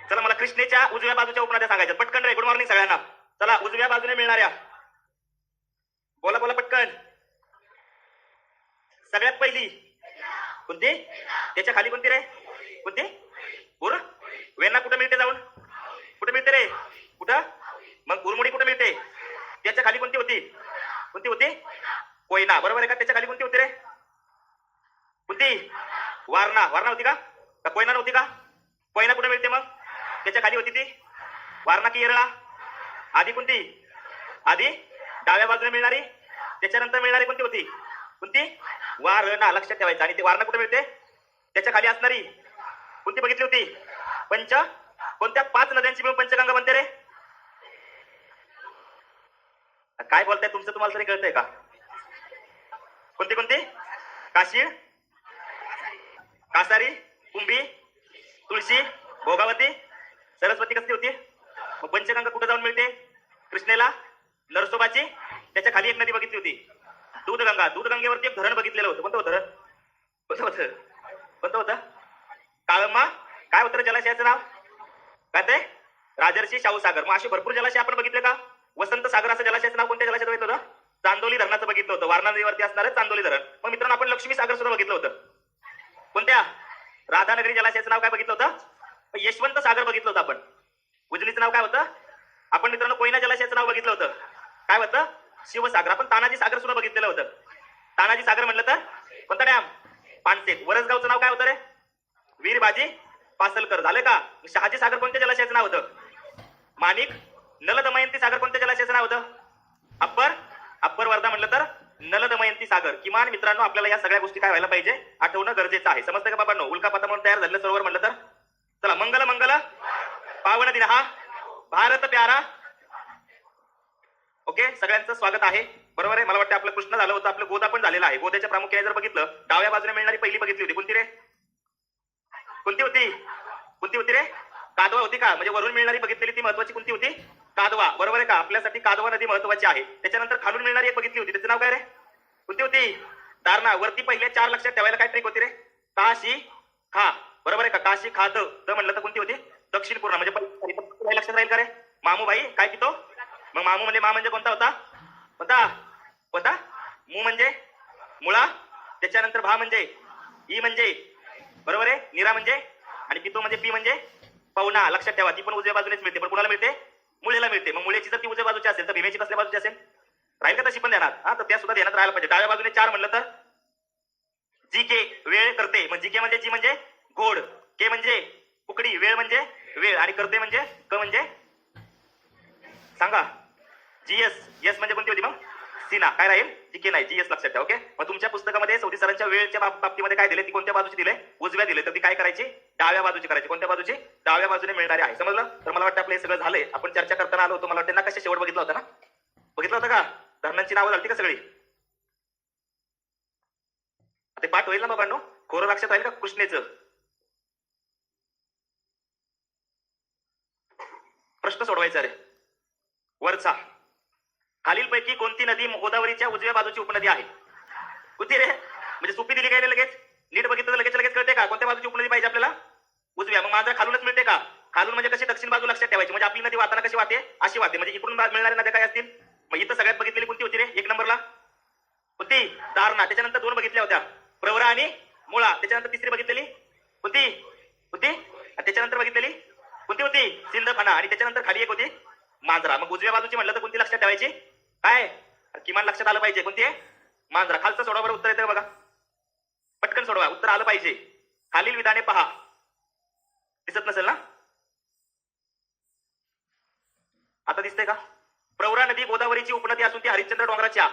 चला मला कृष्णेच्या उजव्या बाजूच्या उपनद्या सांगायच्या पटकन रे. गुड मॉर्निंग सगळ्यांना. चला उजव्या बाजूने मिळणाऱ्या बोला बोला पटकन. सगळ्यात पहिली कोणती? त्याच्या खाली कोणती रे? कोणती? उर. वेण्णा कुठे मिळते जाऊन? कुठे मिळते रे? कुठं? मग उरमुडी कुठे मिळते? त्याच्या खाली कोणती होती? कोणती होती? कोयना. बरोबर आहे का? त्याच्या खाली कोणती होती रे? कोणती? वारणा. वारणा होती का? कोयना नव्हती का? कोयना कुठे मिळते मग? त्याच्या खाली होती ती वारणा की येरळा? आधी कोणती? आधी डाव्या बाजूने मिळणारी, त्याच्यानंतर मिळणारी कोणती होती? कोणती? वारणा. लक्षात ठेवायचं. आणि ते वारणा कुठे मिळते? त्याच्या खाली असणारी कोणती बघितली होती? पंच. कोणत्या 5 नद्यांची मिळून पंचगंगा बनते रे? काय बोलताय तुमचं तुम्हाला तरी कळतंय का? कोणती कोणती? काशीळ, कासारी, कुंभी, तुळशी, भोगावती, सरस्वती कसली होती? मग पंचगंगा कुठे जाऊन मिळते? कृष्णेला. नरसोबाची त्याच्या खाली एक नदी बघितली होती दूधगंगा. दूधगंगेवरती एक धरण बघितलेलं होतं. कोणतं होतं? कोणतं होतं? कोणतं होतं? काळमा. काय होतं जलाशयाचं नाव? काय ते? राजर्षी शाहू सागर. मग असे भरपूर जलाशय आपण बघितले का? वसंत सागर असं जलाशयाचं नाव कोणत्या जलाशयात बघितलं होतं? चांदोली धरणाचं बघितलं होतं. वारणा नदीवरती असणारं चांदोली धरण. मग मित्रांनो आपण लक्ष्मी सागर सुद्धा बघितलं होतं. कोणत्या? राधानगरी जलाशयाचं नाव काय बघितलं होतं? यशवंत सागर बघितलं होतं आपण. उजनीचं नाव काय होतं? आपण मित्रांनो कोयना जलाशयाचं नाव बघितलं होतं. काय होतं? शिवसागर. आपण तानाजी सागर सुद्धा बघितलेलं होतं. तानाजी सागर म्हटलं तर कोणता डॅम? पानसेत. वरसगावचं नाव काय होतं रे? वीरबाजी पासलकर. झालं का? शहाजी सागर कोणत्या जलाशयाचं नाव होतं? माणिक. नल दमयंती सागर कोणत्या जलाशयाचं नाव होतं? अप्पर वर्धा म्हटलं तर नल दमयंती सागर. किमान मित्रांनो आपल्याला या सगळ्या गोष्टी काय व्हायला पाहिजे? आठवणं गरजेचं आहे. समजतं का बाबांनो? उल्कापाता म्हणून तयार झालेलं सरोवर म्हटलं तर चला मंगल मंगल पावन दिन हा भारत प्यारा. ओके, सगळ्यांचं स्वागत आहे. बरोबर आहे. मला वाटतं आपलं कृष्ण झालं होतं, आपलं गोदा पण झालेलं आहे. गोद्याच्या प्रामुख्याने जर बघितलं डाव्या बाजूने मिळणारी पहिली बघितली होती कोणती रे? कोणती होती? कोणती होती रे? कादवा होती का? म्हणजे वरून मिळणारी बघितलेली ती महत्वाची कोणती होती? कादवा. बरोबर आहे का? आपल्यासाठी कादवा नदी महत्वाची आहे. त्याच्यानंतर खालून मिळणारी एक बघितली होती, त्याचं नाव काय रे? कोणती होती? दारणा. वरती पहिले 4 लक्षात ठेवायला काय ट्रिक होती रे? काशी खा. बरोबर आहे का? काशी खा द म्हटलं तर कोणती होती? दक्षिण पूर्णा. म्हणजे लक्षात राहील का रे? मामूबाई काय पितो? मग मामू म्हणजे मा म्हणजे कोणता होता? कोणता? कोणता? मू म्हणजे मुळा. त्याच्यानंतर भा म्हणजे ई म्हणजे बरोबर आहे. निरा म्हणजे आणि पितो म्हणजे पी म्हणजे पवना. लक्षात ठेवा. ती पण उजव्या बाजूनेच मिळते. पण कुणाला मिळते? मुळेला मिळते. मग मुळेची जर ती उजव्या बाजूची असेल तर भीमेची कसल्या बाजूची असेल? राहील का तशी पण ध्यानात? हा, तर त्या सुद्धा ध्यानात राहायला पाहिजे. डाव्या बाजूने 4 म्हणलं तर जी के वेळ करते. मग जी के म्हणजे जी म्हणजे गोड, के म्हणजे कुकडी, वेळ म्हणजे वेळ आणि करते म्हणजे क म्हणजे सांगा. जीएस. यस म्हणजे कोणती होती मग? सीना. काय राहील? जीके नाही, जीएस लक्षात ठेवा. ओके. मग तुमच्या पुस्तकामध्ये सौदी सरांच्या वेळेच्या बाबतीमध्ये काय दिले? ती कोणत्या बाजूची दिले? उजव्या दिले. तर ती काय करायची? डाव्या बाजूची करायची. कोणत्या बाजूची? डाव्या बाजूने मिळणारी आहे. समजलं? तर मला वाटतं आपलं हे सगळं झालंय. आपण चर्चा करताना आलो होतो. मला वाटतं ना कशा शेवट बघितला होता ना? बघितलं होतं का? धरणांची नावं झाली का सगळी? ते पाठ होईल ना बाबांनो? खोरं लक्षात राहील का कृष्णेचं? प्रश्न सोडवायचा रे. वरचा खालीलपैकी कोणती नदी गोदावरीच्या उजव्या बाजूची उपनदी आहे? कोणती रे? म्हणजे सुपी दिली काय लगेच? नीट बघितलं तर लगेच लगेच कळते का कोणत्या बाजूची उपनदी पाहिजे आपल्याला? उजव्या. मग माझा खालूनच मिळते का? खालून म्हणजे कशी दक्षिण बाजू लक्षात ठेवायची. म्हणजे आपली नदी वाहताना कशी वाहते? अशी वाहते. म्हणजे इकडून मिळणाऱ्या नद्या काय असतील? मग इथं सगळ्यात बघितलेली कोणती होती रे? 1 नंबरला कोणती? दारणा. त्याच्यानंतर 2 बघितल्या होत्या, प्रवरा आणि मुळा. त्याच्यानंतर तिसरी बघितलेली कोणती? कोणती? त्याच्यानंतर बघितलेली कोणती होती? सिंधफणा. आणि त्याच्यानंतर खाली एक होती मांजरा. मग उजव्या बाजूची म्हटलं तर कोणती लक्षात ठेवायची? काय किमान लक्षात आलं पाहिजे? कोणती आहे? मांजरा. खालचं सोडवा बरं. उत्तर येतं बघा. पटकन सोडवा. उत्तर आलं पाहिजे. खालील विधाने पहा. दिसत नसेल ना? आता दिसतंय का? प्रवरा नदी गोदावरीची उपनदी असून ती हरिश्चंद्र डोंगराच्या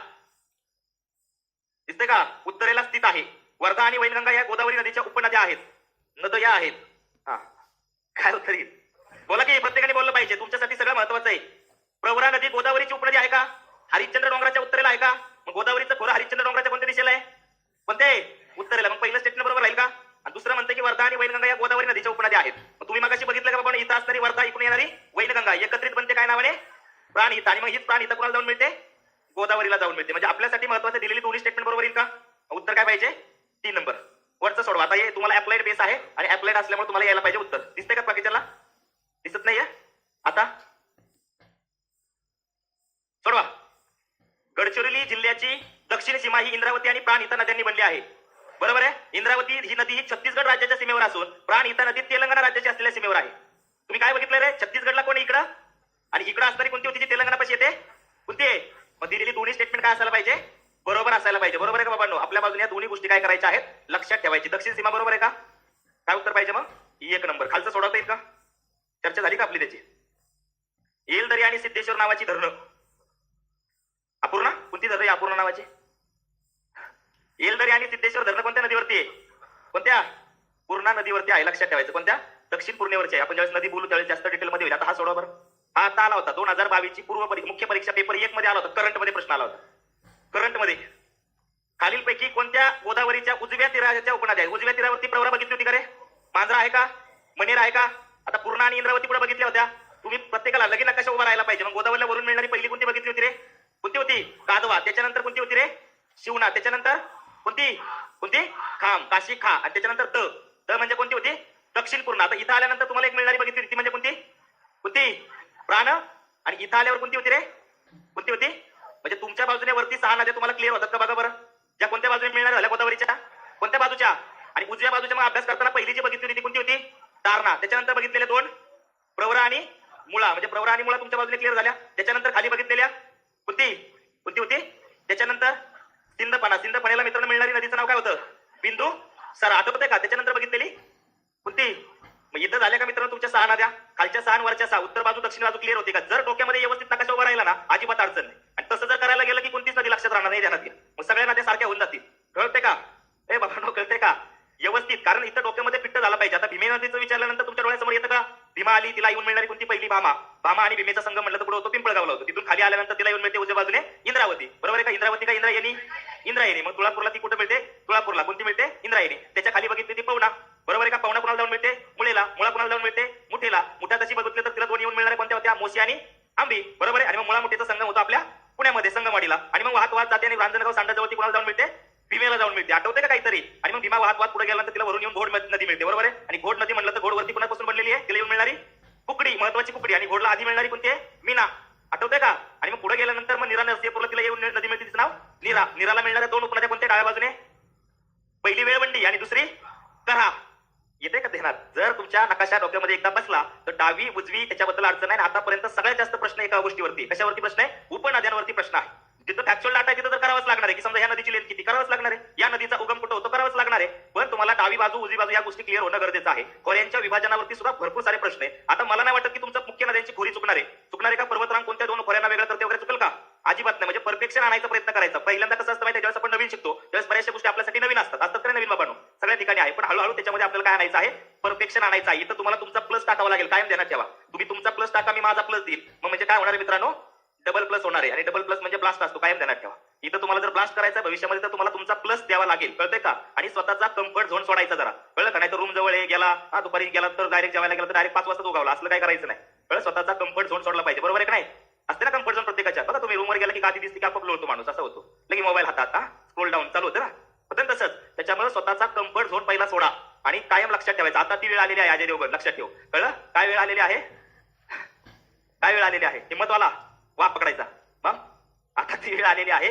दिसते का? उत्तरेला स्थित आहे. वर्धा आणि वैनगंगा या गोदावरी नदीच्या उपनद्या आहेत. नद्या आहेत. हा, काय उत्तर येईल? बोला की प्रत्येकाने बोललं पाहिजे. तुमच्यासाठी सगळं महत्वाचं आहे. प्रवरा नदी गोदावरीची उपनदी आहे का? हरिश्चंद्र डोंगराच्या उत्तरेला आहे का? मग गोदावरीचं खोरं हरिश्चंद्र डोंगराच्या कोणत्या दिशेला आहे? कोणते? उत्तरेला. मग पहिलं स्टेटमेंट बरोबर राहील का? आणि दुसरं म्हणतं की वर्धा आणि वैनगंगा या गोदावरी नदीच्या उपनद्या आहेत. मग तुम्ही मगाशी बघितलं का बाबा? इथं असणारी वर्धा, इकडून येणारी वैनगंगा एकत्रित बनते काय नावाने? प्राणहिता. आणि मग हीच प्राणहिता कोणाला जाऊन मिळते? गोदावरीला जाऊन मिळते. म्हणजे आपल्यासाठी महत्वाचं दिलेली दोन्ही स्टेटमेंट बरोबर येईल का? उत्तर काय पाहिजे? 3 नंबर. वरचं सोडवा. आता हे तुम्हाला अप्लाइड बेस आहे आणि अप्लाइड असल्यामुळे तुम्हाला यायला पाहिजे उत्तर. दिसतंय का बाकीच्याला? दुनियाची दक्षिण सीमा ही इंद्रावती आणि प्राणहिता नद्यांनी बनली आहे. बरोबर आहे. इंद्रावती ही नदी ही छत्तीसगड राज्याच्या सीमेवर असून प्राणहिता नदी तेलंगणा राज्याच्या असलेल्या सीमेवर आहे. तुम्ही काय बघितलं रे? छत्तीसगडला कोण इकडं आणि इकडं असणारी कोणती होती जी तेलंगणापाशी येते? कोणती आहे? मग दिलेली दोन्ही स्टेटमेंट काय असायला पाहिजे? बरोबर असायला पाहिजे. बरोबर आहे का बाबांनो? आपल्या बाजूने या दोन्ही गोष्टी काय करायच्या आहेत? लक्षात ठेवायची. दक्षिण सीमा बरोबर आहे का? काय उत्तर पाहिजे मग? एक नंबर. खालचं सोडवता येईल का? चर्चा झाली का आपली त्याची? येलदरी आणि सिद्धेश्वर नावाची धरणं अपूर्णा कोणती धरण आहे? अपूर्णा नावाची येलदरी आणि सिद्धेश्वर धरणं कोणत्या नदीवरती आहे? कोणत्या? पूर्णा नदीवरती आहे. लक्षात ठेवायचं. कोणत्या? दक्षिण पूर्णेवरची आहे. आपण ज्यावेळेस नदी बोलू त्यावेळेस जास्त डिटेल मध्ये होईल. आता हा सोडवा बरं. हा आता आला होता 2022 ची मुख्य परीक्षा पेपर 1 मध्ये आला होता. करंट मध्ये प्रश्न आला होता. करंट मध्ये खालीलपैकी कोणत्या गोदावरीच्या उजव्या तीराच्या उपनद्या आहेत? उजव्या तीरावरती प्रवरा बघितली होती का रे? मांजरा आहे का? मनेर आहे का? आता पूर्णा आणि इंद्रावती पुढे बघितल्या होत्या. तुम्ही प्रत्येकाला लगेच नकाशा उभा राहायला पाहिजे. मग गोदावरीला वरून मिळणारी पहिली कोणती बघितली होती रे? कोणती होती? कादवा. त्याच्यानंतर कोणती होती रे? शिवना. त्याच्यानंतर कोणती? कोणती? खाम. काशी खा. आणि त्याच्यानंतर द म्हणजे कोणती होती? दक्षिण पूर्णा. आता इथं आल्यानंतर तुम्हाला एक मिळणारी बघितली होती म्हणजे कोणती? कोणती? प्राण. आणि इथं आल्यावर कोणती होती रे? कोणती होती? म्हणजे तुमच्या बाजूने वरती 6 नद्या तुम्हाला क्लिअर होतात का बघा बरं. ज्या कोणत्या बाजूने मिळणार झाल्या गोदावरीच्या? कोणत्या बाजूच्या? आणि उजव्या बाजूच्या. मग अभ्यास करताना पहिली जी बघितली होती ती कोणती होती? दारणा. त्याच्यानंतर बघितलेल्या 2 प्रवरा आणि मुळा. म्हणजे प्रवरा आणि मुळा तुमच्या बाजूने क्लिअर झाल्या. त्याच्यानंतर खाली बघितलेल्या कोणती? कोणती होती? त्याच्यानंतर सिंधफणा. सिंधफणेला मित्रांनो मिळणारी नदीचं नाव काय होतं? बिंदू सरा. आठवतंय का? त्याच्यानंतर बघितलेली कोणती? मग इथं झाल्या का मित्रांनो तुमच्या 6 नद्या? खालच्या 6 आणि वरच्या 6. उत्तर बाजू दक्षिण बाजू क्लिअर होते का? जर डोक्यामध्ये व्यवस्थित नकाशा उभा राहिला ना अजिबात अडचण नाही. आणि तसं जर करायला गेलं की कोणतीच नदी लक्षात राहणार नाही ध्यानात घ्या. मग सगळ्या नद्या सारख्या होऊन जातील. कळते का? ए बाबा कळते का? व्यवस्थित. कारण इथं डोक्यामध्ये फिट्ट झाला पाहिजे. आता भीमे नदीचं विचारल्यानंतर तुमच्या डोळ्यासमोर येतं का? भीमा आली, तिला येऊन मिळणारी कोणती? पहिली भामा. भामा आणि भीमेचा संगम म्हटलं तर पुढे होतो पिंपळगावला होतो. तिथून खाली आल्यानंतर तिला येऊन मिळते उजव्या बाजूने इंद्रावती. बरोबर आहे का? इंद्रावती का इंद्रायणी? इंद्रायणी. मग तुळापूरला ती कुठे मिळते? तुळापूरला. कोणती मिळते? इंद्रायणी. त्याच्या खाली बघितली ती पवना. बरोबर आहे का? पवना कुणाला जाऊन मिळते? मुळेला. मुळा कुणाला जाऊन मिळते? मुठेला. मुठा तशी बघितलं तर तिला 2 येऊन मिळणाऱ्या कोणत्या होत्या? मोशी आणि आंबी. बरोबर आहे. आणि मग मुळा मुठेचा संगम होतो आपल्या पुण्यामध्ये संगमवाडीला. आणि मग वाहत जाते आणि रांजणगाव सांडाजवळती कुणाला जाऊन मिळते? भीमेला जाऊन मिळते. आठवते का काहीतरी? आणि मग भीमा वाहत पुढे गेल्यानंतर तिला वरून येऊन घोड नदी मिळते. बरोबर आहे. आणि घोड नदी म्हटलं तर घोडवरती कुणापासून बनलेली आहे? तिला येऊन मिळणारी कुकडी, महत्वाची कुकडी. आणि घोडला आधी मिळणारी कोणती आहे? मीना. आठवते का? आणि मग पुढे गेल्यानंतर मग नीरा नरसिंहपूरला तिला येऊन नदी मिळते. तिचं नाव नीरा. नीराला मिळणाऱ्या 2 उपनद्या कोणत्या डाव्या बाजूने? पहिली वेळवंडी आणि दुसरी कऱ्हा. येते का ध्यानात? जर तुमच्या नकाशा डोक्यामध्ये एकदा बसला तर डावी उजवी त्याच्याबद्दल अडचण नाही. आतापर्यंत सगळ्यात जास्त प्रश्न एका गोष्टीवरती, कशावरती प्रश्न आहे? उपनद्यांवरती प्रश्न आहे. जिथं फॅक्च्युअल डाटा आहे तिथं तर करावंच लागणार आहे की समजा या नदीची लेंथ किती, करावंच लागणार आहे. या नदीचा उगम कुठं होतो, करावंच लागणार आहे. पण तुम्हाला डावी बाजू उजवी बाजू या गोष्टी क्लिअर होणं गरजेचं आहे. खोऱ्यांच्या विभाजनावरती सुद्धा भरपूर सारे प्रश्न आहे. आता मला नाही वाटत की तुमचं मुख्य नद्यांची खोरी चुकणार आहे. चुकणार आहे का? पर्वतरांग कोणत्या 2 खोऱ्यांना वेगळं करते वगैरे चुकल का? अजिबात नाही. म्हणजे परफेक्शन आणायचा प्रयत्न करायचा. पहिल्यांदा कसं असतं माहिती आहे? ज्यावेळेस आपण नवीन शिकतो त्यावेळेस बऱ्याचशा गोष्टी आपल्यासाठी नवीन असतात का नवीन बाबांनो? सगळ्या ठिकाणी आहे. पण हळूहळू त्याच्यामध्ये आपल्याला काय आणायचं आहे? परफेक्शन आणायचं आहे. इथं तुम्हाला तुमचा प्लस टाकावा लागेल. कायम ध्यानात ठेवा. तुम्ही तुमचा प्लस टाका, मी माझा प्लस देईल. मग म्हणजे काय होणार आहे मित्रांनो? डबल प्लस होणार आहे. आणि डबल प्लस म्हणजे ब्लास्ट असतो. कायम ध्यानात ठेवा. इथं तुम्हाला जर ब्लास्ट करायचा भविष्यामध्ये तर तुम्हाला तुमचा प्लस द्यावा लागेल. कळतंय का? आणि स्वतःचा कम्फर्ट झोन सोडायचा जरा. कळलं का? नाही तर रूम जवळ गेला, दुपारी गेला तर डायरेक्ट जेवायला गेला तर डायरेक्ट 5 वाजता उगावला. असलं काय करायचं नाही. कळलं? स्वतःचा कम्फर्ट झोन सोडला पाहिजे. बरोबर आहे का नाही? असते ना कम्फर्ट झोन प्रत्येकाच्या. बघा तुम्ही रूमवर गेला की गादी दिसते की आपोआप लोळतो माणूस. असं होतो. लगे मोबाईल हातात स्क्रोल डाऊन चालू होतं ना. होतं तसंच. त्याच्यामुळे स्वतःचा कम्फर्ट झोन पहिला सोडा आणि कायम लक्षात ठेवायचं. आता ती वेळ आलेली आहे अजय देवगण. लक्षात ठेव. कळलं? काय वेळ आलेली आहे? काय वेळ आलेली आहे? हिम्मतवाला वाप पकडायचा. मग आता ती वेळ आलेली आहे.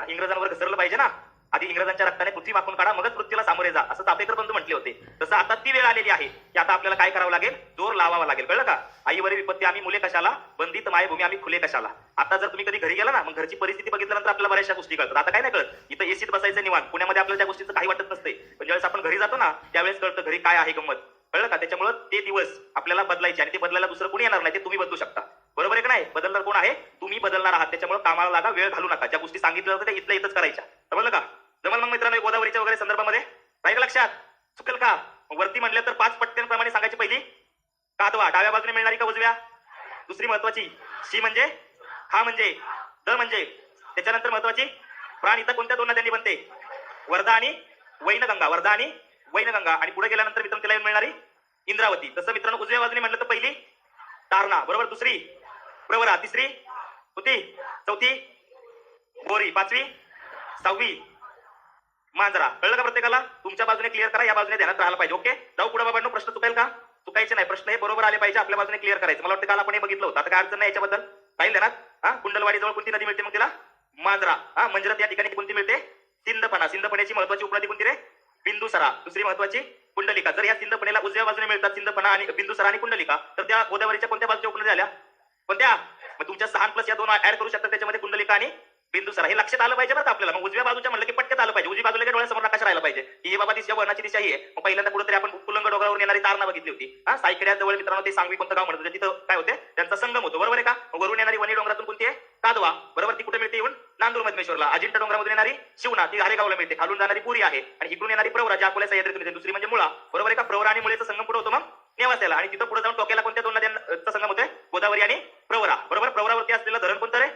इंग्रजांवर घसरलं पाहिजे ना. आधी इंग्रजांच्या रक्ताने पृथ्वी वाकून काढा, मगच मृत्यूला सामोरे जा, असं चापेकर बंधू म्हटले होते. तसं आता ती वेळ आलेली आहे की आता आपल्याला काय करावं लागेल? जोर लावावा लागेल. कळलं का? आईवरील विपत्ती आम्ही मुले कशाला, बंदित मायभूमी आम्ही खुले कशाला. आता जर तुम्ही कधी घरी गेला ना, मग घरची परिस्थिती बघितल्यानंतर आपल्याला बऱ्याचशा गोष्टी कळतात. आता काय नाही कळत. इथं एसीत बसायचं निवांत. पुण्यामध्ये आपल्याला त्या गोष्टीचं काही वाटत नसते. पण ज्यावेळेस आपण घरी जातो ना त्यावेळेस कळतं घरी काय आहे गंमत. कळलं का? त्याच्यामुळे ते दिवस आपल्याला बदलायचे आणि ते बदलायला दुसरं कोणी येणार नाही. ते तुम्ही बदलू शकता. बरोबर आहे का नाही? बदलणार कोण आहे? तुम्ही बदलणार आहात. त्याच्यामुळे कामाला लागा, वेळ घालू नका. ज्या गोष्टी सांगितल्या जातात त्या इथल्या इथंच करायच्या. समजलं का? जमल मग मित्रांनो गोदावरीच्या वगैरे संदर्भामध्ये? राहील लक्षात? चुकेल का? वरती म्हणलं तर 5 पट्ट्यांप्रमाणे सांगायची. पहिली कादवा डाव्या बाजूने मिळणारी का उजव्या? दुसरी महत्वाची शी म्हणजे खा म्हणजे द म्हणजे. त्याच्यानंतर महत्वाची प्राण. इथं कोणत्या 2 नद्यांनी बनते? वर्धा आणि वैनगंगा. वर्धा आणि वैनगंगा. आणि पुढे गेल्यानंतर मित्रांनो तिला येऊन मिळणारी इंद्रावती. तसं मित्रांनो उजव्या बाजूने म्हणलं तर पहिली तारणा. बरोबर. दुसरी प्रवरा. तिसरी होती. चौथी बोरी. 5वी 6वी मांजरा. कळलं का प्रत्येकाला? तुमच्या बाजूने क्लिअर करा, या बाजूने ध्यानात राहायला पाहिजे. ओके. जाऊ पुढे बाबांनो. प्रश्न चुकायला का? चुकायचे नाही. प्रश्न हे बरोबर आले पाहिजे. आपल्या बाजूने क्लिअर करायचं. मला वाटतं काल आपण हे बघितलं होतं. आता काय अडचण नाही याच्याबद्दल? राहील ध्यानात. कुंडलवाडी जवळ कोणती नदी मिळते मग तिला? मांजरा. हा, मंजरत या ठिकाणी कोणती मिळते? सिंधफणा. सिंधफण्याची महत्वाची उपनदी कोणती रे? बिंदुसरा. दुसरी महत्वाची कुंडलिका. जर या सिंधफणेला उजव्या बाजूने मिळतात सिंधफणा आणि बिंदुसरा आणि कुंडलिका, तर त्या गोदावरीच्या कोणत्या बाजूच्या उपनद्या झाल्या? कोणत्या? मग तुमच्या 6 + या 2 ऍड करू शकता त्याच्यामध्ये, कुंडलिका आणि बिंदुसरा. हे लक्षात आलं पाहिजे बरं का आपल्याला. मग उजव्या बाजूच्या म्हणलं की पटकन आलं पाहिजे. उजवी बाजूला काही डोळ्यासमोर नकाशा राहिला पाहिजे की हे बाबा दिशा वर्णाची दिशा ही आहे. मग पहिल्यांदा कुठेतरी आपण कुलंग डोंगरावरून येणारी तारणा बघितली होती. हा, सायखेड्या जवळ मित्रांनो ते सांगवी कोणतं गाव म्हणत होते, तिथं काय होते? त्यांचा संगम होतो. बरोबर आहे का? वरून येणारी वणी डोंगरातून कोणती आहे? कादवा. बरोबर. ती कुठे मिळते? येऊन नांदूर मधमेश्वरला. अजिंठा डोंगरामधून येणारी शिवना, ती धारेगावला मिळते. खालून जाणारी पुरी आहे आणि इकडून येणारी प्रवरा, जी अकोला सह्याद्रीतून येते. दुसरी म्हणजे मुळा. बरोबर आहे का? प्रवरा आणि मुळेचा संगम कुठे होतो? मग नेवासेला. आणि तिथं पुढे जाऊन टोक्याला कोणत्या 2 नद्यांचा संगम होतोय? गोदावरी आणि प्रवरा. बरोबर. प्रवरावरती असलेलं धरण कोणतं रे?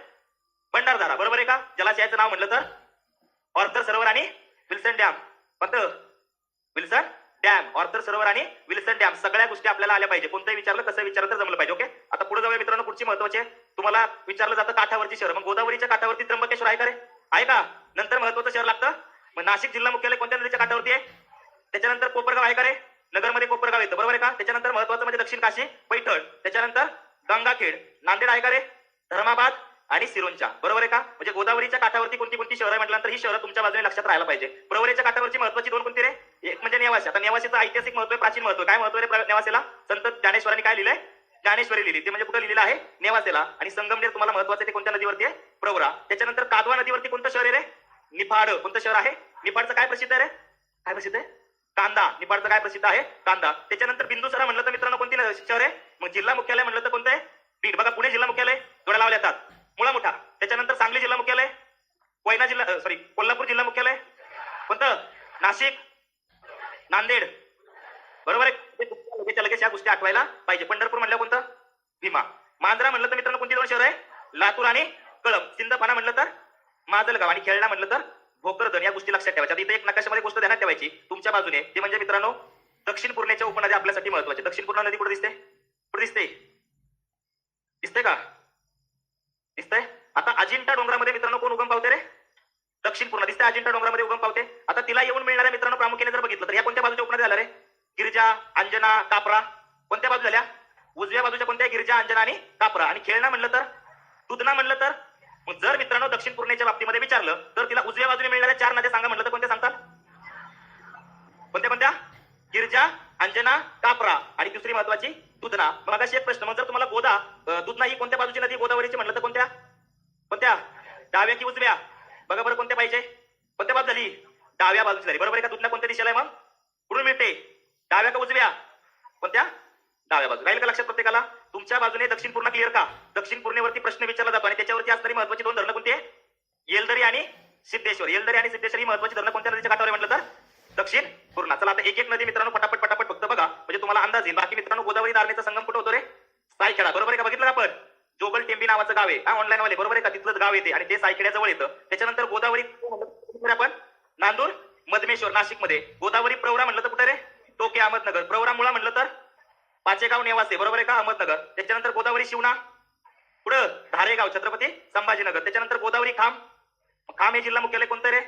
भंडारदरा. बरोबर आहे का? जलाशयाचं नाव म्हटलं तर ऑर्थर सरोवर आणि विल्सन डॅम. फक्त विल्सन डॅम, ऑर्थर सरोवर आणि विल्सन डॅम. सगळ्या गोष्टी आपल्याला आल्या पाहिजे. कोणतंही विचारलं, कसं विचारलं तर जमलं पाहिजे. ओके. आता पुढे जाऊया मित्रांनो. पुढची महत्वाची आहे, तुम्हाला विचारलं जातं काठावरची शहर. मग गोदावरीच्या काठावरती त्र्यंबकेश्वर आहे का रे? आहे का? नंतर महत्वाचं शहर लागतं. मग नाशिक जिल्हा मुख्यालय कोणत्या नदीच्या काठावरती आहे? त्याच्यानंतर कोपरगाव आहे का रे? नगरमध्ये कोपरगाव येतं. बरोबर आहे का? त्याच्यानंतर महत्वाचं म्हणजे दक्षिण काशी, पैठण. त्याच्यानंतर गंगाखेड. नांदेड आहे का रे? धर्माबाद आणि सिरोंचा. बरोबर आहे का? म्हणजे गोदावरीच्या काठावरती कोणती कोणती शहरं म्हटल्यानंतर ही शहरं तुमच्या बाजूने लक्षात राहायला पाहिजे. प्रवरेच्या काठावरची महत्वाची 2 कोणती रे? एक म्हणजे नेवासी. आता नेवासीचं ऐतिहासिक महत्व, प्राचीन महत्व. काय महत्व रे नेवासेला? संत ज्ञानेश्वरांनी काय लिहिलंय? ज्ञानेश्वरी लिहिली. ते म्हणजे कुठे लिहिलेलं आहे? नेवासेला. आणि संगमनेर तुम्हाला महत्वाचं ते कोणत्या नदीवरती आहे? प्रवरा. त्याच्यानंतर कादवा नदीवरती कोणतं शहर आहे रे? निफाड. कोणतं शहर आहे? निफाडचं काय प्रसिद्ध आहे रे? काय प्रसिद्ध आहे? कांदा. निफाडचं काय प्रसिद्ध आहे? कांदा. त्याच्यानंतर बिंदुसरा म्हणलं तर मित्रांनो कोणती शहर आहे? मग जिल्हा मुख्यालय म्हणलं तर कोणतं आहे? बीड. बघा, पुणे जिल्हा मुख्यालय जोड्या लावल्या जातात, मुळा मोठा. त्याच्यानंतर सांगली जिल्हा मुख्यालय, कोयना जिल्हा कोल्हापूर जिल्हा मुख्यालय कोणतं? नाशिक, नांदेड. बरोबर आहे. लगेच या गोष्टी आठवायला पाहिजे. पंढरपूर म्हणलं कोणतं? भीमा. मांजरा म्हणलं तर मित्रांनो कोणती 2 शहर आहे? लातूर आणि कळंब. सिंधफणा म्हणलं तर माजलगाव आणि खेळणा म्हणलं तर भोकरदन. या गोष्टी लक्षात ठेवायच्या. इथे एक नकाशामध्ये गोष्ट ध्यानात ठेवायची तुमच्या बाजूने, ते म्हणजे मित्रांनो दक्षिण पूर्णेच्या उपनद्या आपल्यासाठी महत्वाचे. दक्षिण पूर्णा नदी कुठे दिसते? कुठे दिसते? दिसते का? दिसतंय? आता अजिंठा डोंगरामध्ये मित्रांनो कोण उगम पावते रे? दक्षिण पूर्णा. दिसते? अजिंठा डोंगरामध्ये उगम पावते. आता तिला येऊन मिळणाऱ्या मित्रांनो प्रामुख्याने जर बघितलं तर या कोणत्या बाजूच्या उपनद्या झाल्या रे? गिरिजा, अंजना, कापरा. कोणत्या बाजू झाल्या? उजव्या बाजूच्या कोणत्या? गिरिजा, अंजना आणि कापरा. आणि खेळणा म्हणलं तर, दुधना म्हणलं तर. मग जर मित्रांनो दक्षिण पूर्णेच्या बाबतीमध्ये विचारलं तर तिला उजव्या बाजूने मिळणाऱ्या 4 नद्या सांगा म्हटलं तर कोणत्या सांगतात? कोणत्या कोणत्या? गिरिजा, अंजना, कापरा आणि दुसरी महत्वाची दुधना. मग अशी एक प्रश्न, मग जर तुम्हाला दुधना ही कोणत्या बाजूची नदी गोदावरीची म्हटलं तर कोणत्या? कोणत्या? डाव्या की उजव्या? बघा बरं कोणत्या पाहिजे? कोणत्या बाजू झाली? डाव्या बाजूची झाली. बरोबर आहे का? दुधना कोणत्या दिशेला आहे? मग कुठून मिळते? डाव्या का उजव्या? कोणत्या? डाव्या बाजू. राहील का लक्षात प्रत्येकाला? तुमच्या बाजूने दक्षिण पूर्ण क्लिअर का? दक्षिण पूर्णेवरती प्रश्न विचारला जातो आणि त्याच्यावरती असणारी महत्वाची 2 धरणं कोणती आहे? येलदरी आणि सिद्धेश्वर. येलदरी आणि सिद्धेश्वर ही महत्वाची धरणं कोणत्या नदीच्या काठावर म्हटलं तर दक्षिण पूर्णा. चला आता एक एक नदी मित्रांनो पटापट पटापट फक्त बघा, म्हणजे तुम्हाला अंदाज येईल. बाकी मित्रांनो गोदावरी दारणेचा संगम कुठे होतो रे? सायखेडा. बरोबर आहे का? बघितलं आपण जोगल टेंबी नावाचं गाव आहे, हा ऑनलाईन वाले. बरोबर आहे का? तिथलंच गाव येते आणि ते सायखेड्याजवळ येतं. त्याच्यानंतर गोदावरी आपण नांदूर मधमेश्वर नाशिक मध्ये. गोदावरी प्रवरा म्हटलं तर कुठे रे? टोके अहमदनगर. प्रवरा मुळा म्हटलं तर पाचेगाव नेवासे. बरोबर आहे का? अहमदनगर. त्याच्यानंतर गोदावरी शिवना पुढं धारेगाव छत्रपती संभाजीनगर. त्याच्यानंतर गोदावरी खाम. खाम हे जिल्हा मुख्यालय कोणतं रे?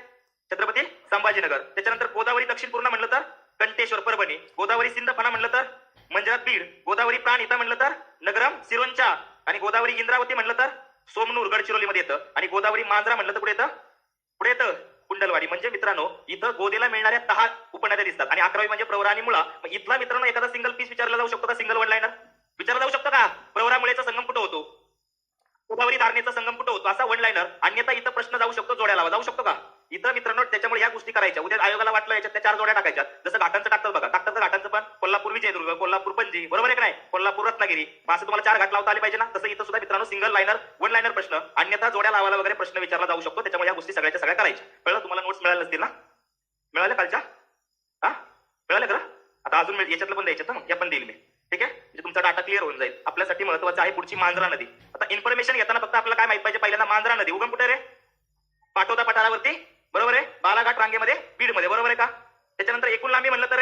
छत्रपती संभाजीनगर. त्याच्यानंतर गोदावरी दक्षिण पूर्णा म्हणलं तर कंटेश्वर परभणी. गोदावरी सिंधफणा म्हणलं तर मंजरात बीड. गोदावरी प्राणहिता म्हणलं तर नगरम सिरोंचा. आणि गोदावरी इंद्रावती म्हणलं तर सोमनूर गडचिरोली मध्ये येतं. आणि गोदावरी मांजरा म्हणलं तर कुठे येतं? पुढे येतं कुंडलवाडी. म्हणजे मित्रांनो इथं गोदेला मिळणाऱ्या 10 उपनद्या दिसतात आणि 11वी म्हणजे प्रवरा आणि मुळा. मग इथला मित्रांनो एखादा सिंगल पीस विचारला जाऊ शकतो का? सिंगल वन लाईनर विचारला जाऊ शकतो का? प्रवरा मुळेचा संगम कुठे होतो? गोदावरी धारणेचा संगम कुठे होतो? असा वन लाईनर. अन्यथा इथं प्रश्न जाऊ शकतो, जोड्या लावा. जाऊ शकतो का? इथं मित्रांनो त्याच्यामुळे ह्या गोष्टी करायच्या. उद्या आयोगाला वाटलं याच्यात 4 जोड्या टाकायच्या. जसं घाटांचं टाकतात बघा, टाकतात घाटांचं पण कोल्हापूर विजयदुर्ग, कोल्हापूर पणजी. बरोबर आहे का नाही? कोल्हापूर रत्नागिरी. असं तुम्हाला 4 घाट लावता आले पाहिजे ना. तसं इथं सुद्धा मित्रांनो सिंगल लाईनर वन लाईनर प्रश्न, अन्यथा जोड्या लावायला वगैरे प्रश्न विचारला जाऊ शकतो. त्याच्यामुळे या गोष्टी सगळ्याच्या सगळ्या करायच्या. कळलं? तुम्हाला नोट्स मिळाल्या असतील ना? मिळाल्या कालच्या? हा, मिळाल्या का? आता अजून याच्यातलं पण द्यायचं ना, मग या पण देईल मी. ठीक आहे? म्हणजे तुमचा डाटा क्लिअर होऊन जाईल. आपल्यासाठी महत्वाचं आहे पुढची मांजरा नदी. आता इन्फॉर्मेशन घेताना फक्त आपल्याला काय माहित पाहिजे? पहिल्यांदा मांजरा नदी उगम कुठे रे? पाटोदा पठारावरती. बरोबर आहे? बालाघाट रांगेमध्ये बीड मध्ये. बरोबर आहे का? त्याच्यानंतर एकूण लांबी म्हणलं तर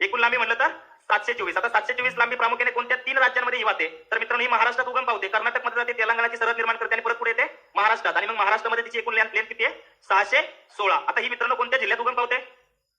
एकूण लांबी म्हणलं तर 724. आता 724 लांबी प्रामुख्याने कोणत्या 3 राज्यांमध्ये ही वाहते? तर मित्रांनो ही महाराष्ट्रात उगम पावते, कर्नाटक मध्ये जाते, तेलंगणाची सरहद निर्माण करते आणि परत पुढे येते महाराष्ट्रात. आणि मग महाराष्ट्रामध्ये तिची एकूण लेंथ किती आहे? 616. आता ही मित्रांनो कोणत्या जिल्ह्यात उगम पावते?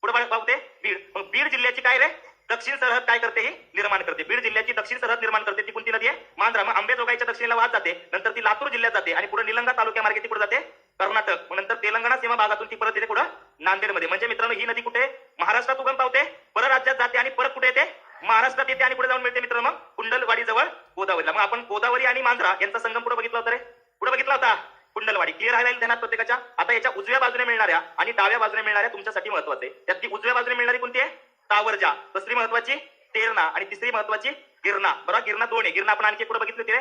पुढे पावते? बीड. मग बीड जिल्ह्याची काय रे? दक्षिण सरहद काय करते ही निर्माण करते. बीड जिल्ह्याची दक्षिण सरहद निर्माण करते ती कोणती नदी आहे मांजरा. मग आंबेजोगाईच्या दक्षिणेला वाहत जाते, नंतर ती लातूर जिल्ह्यात जाते आणि पुढे निलंगा तालुक्यामार्गे ती कुठे जाते कर्नाटक, मग नंतर तेलंगणा सीमा भागातून ती परत येते कुठं नांदेडमध्ये. म्हणजे मित्रांनो ही नदी कुठे महाराष्ट्रात उगम पावते, परराज्यात जाते आणि परत कुठे येते महाराष्ट्रात येते आणि पुढे जाऊन मिळते मित्रांनो कुंडलवाडी जवळ गोदावरीला. मग आपण गोदावरी आणि मांजरा यांचा संगम पुढे बघितला होता रे, पुढे बघितला होता कुंडलवाडी. क्लिअर राहिला ध्यानात प्रत्येकाच्या. आता याच्या उजव्या बाजूने मिळणाऱ्या आणि डाव्या बाजूने मिळणाऱ्या तुमच्यासाठी महत्वाचे. त्यात ती उजव्या बाजूने मिळणारी कोणती आहे तावरजा, दुसरी महत्वाची तेरणा आणि तिसरी महत्वाची गिरणा. बरोबर गिरणा 2 आहे. गिरणा आपण आणखी पुढे बघितली होती रे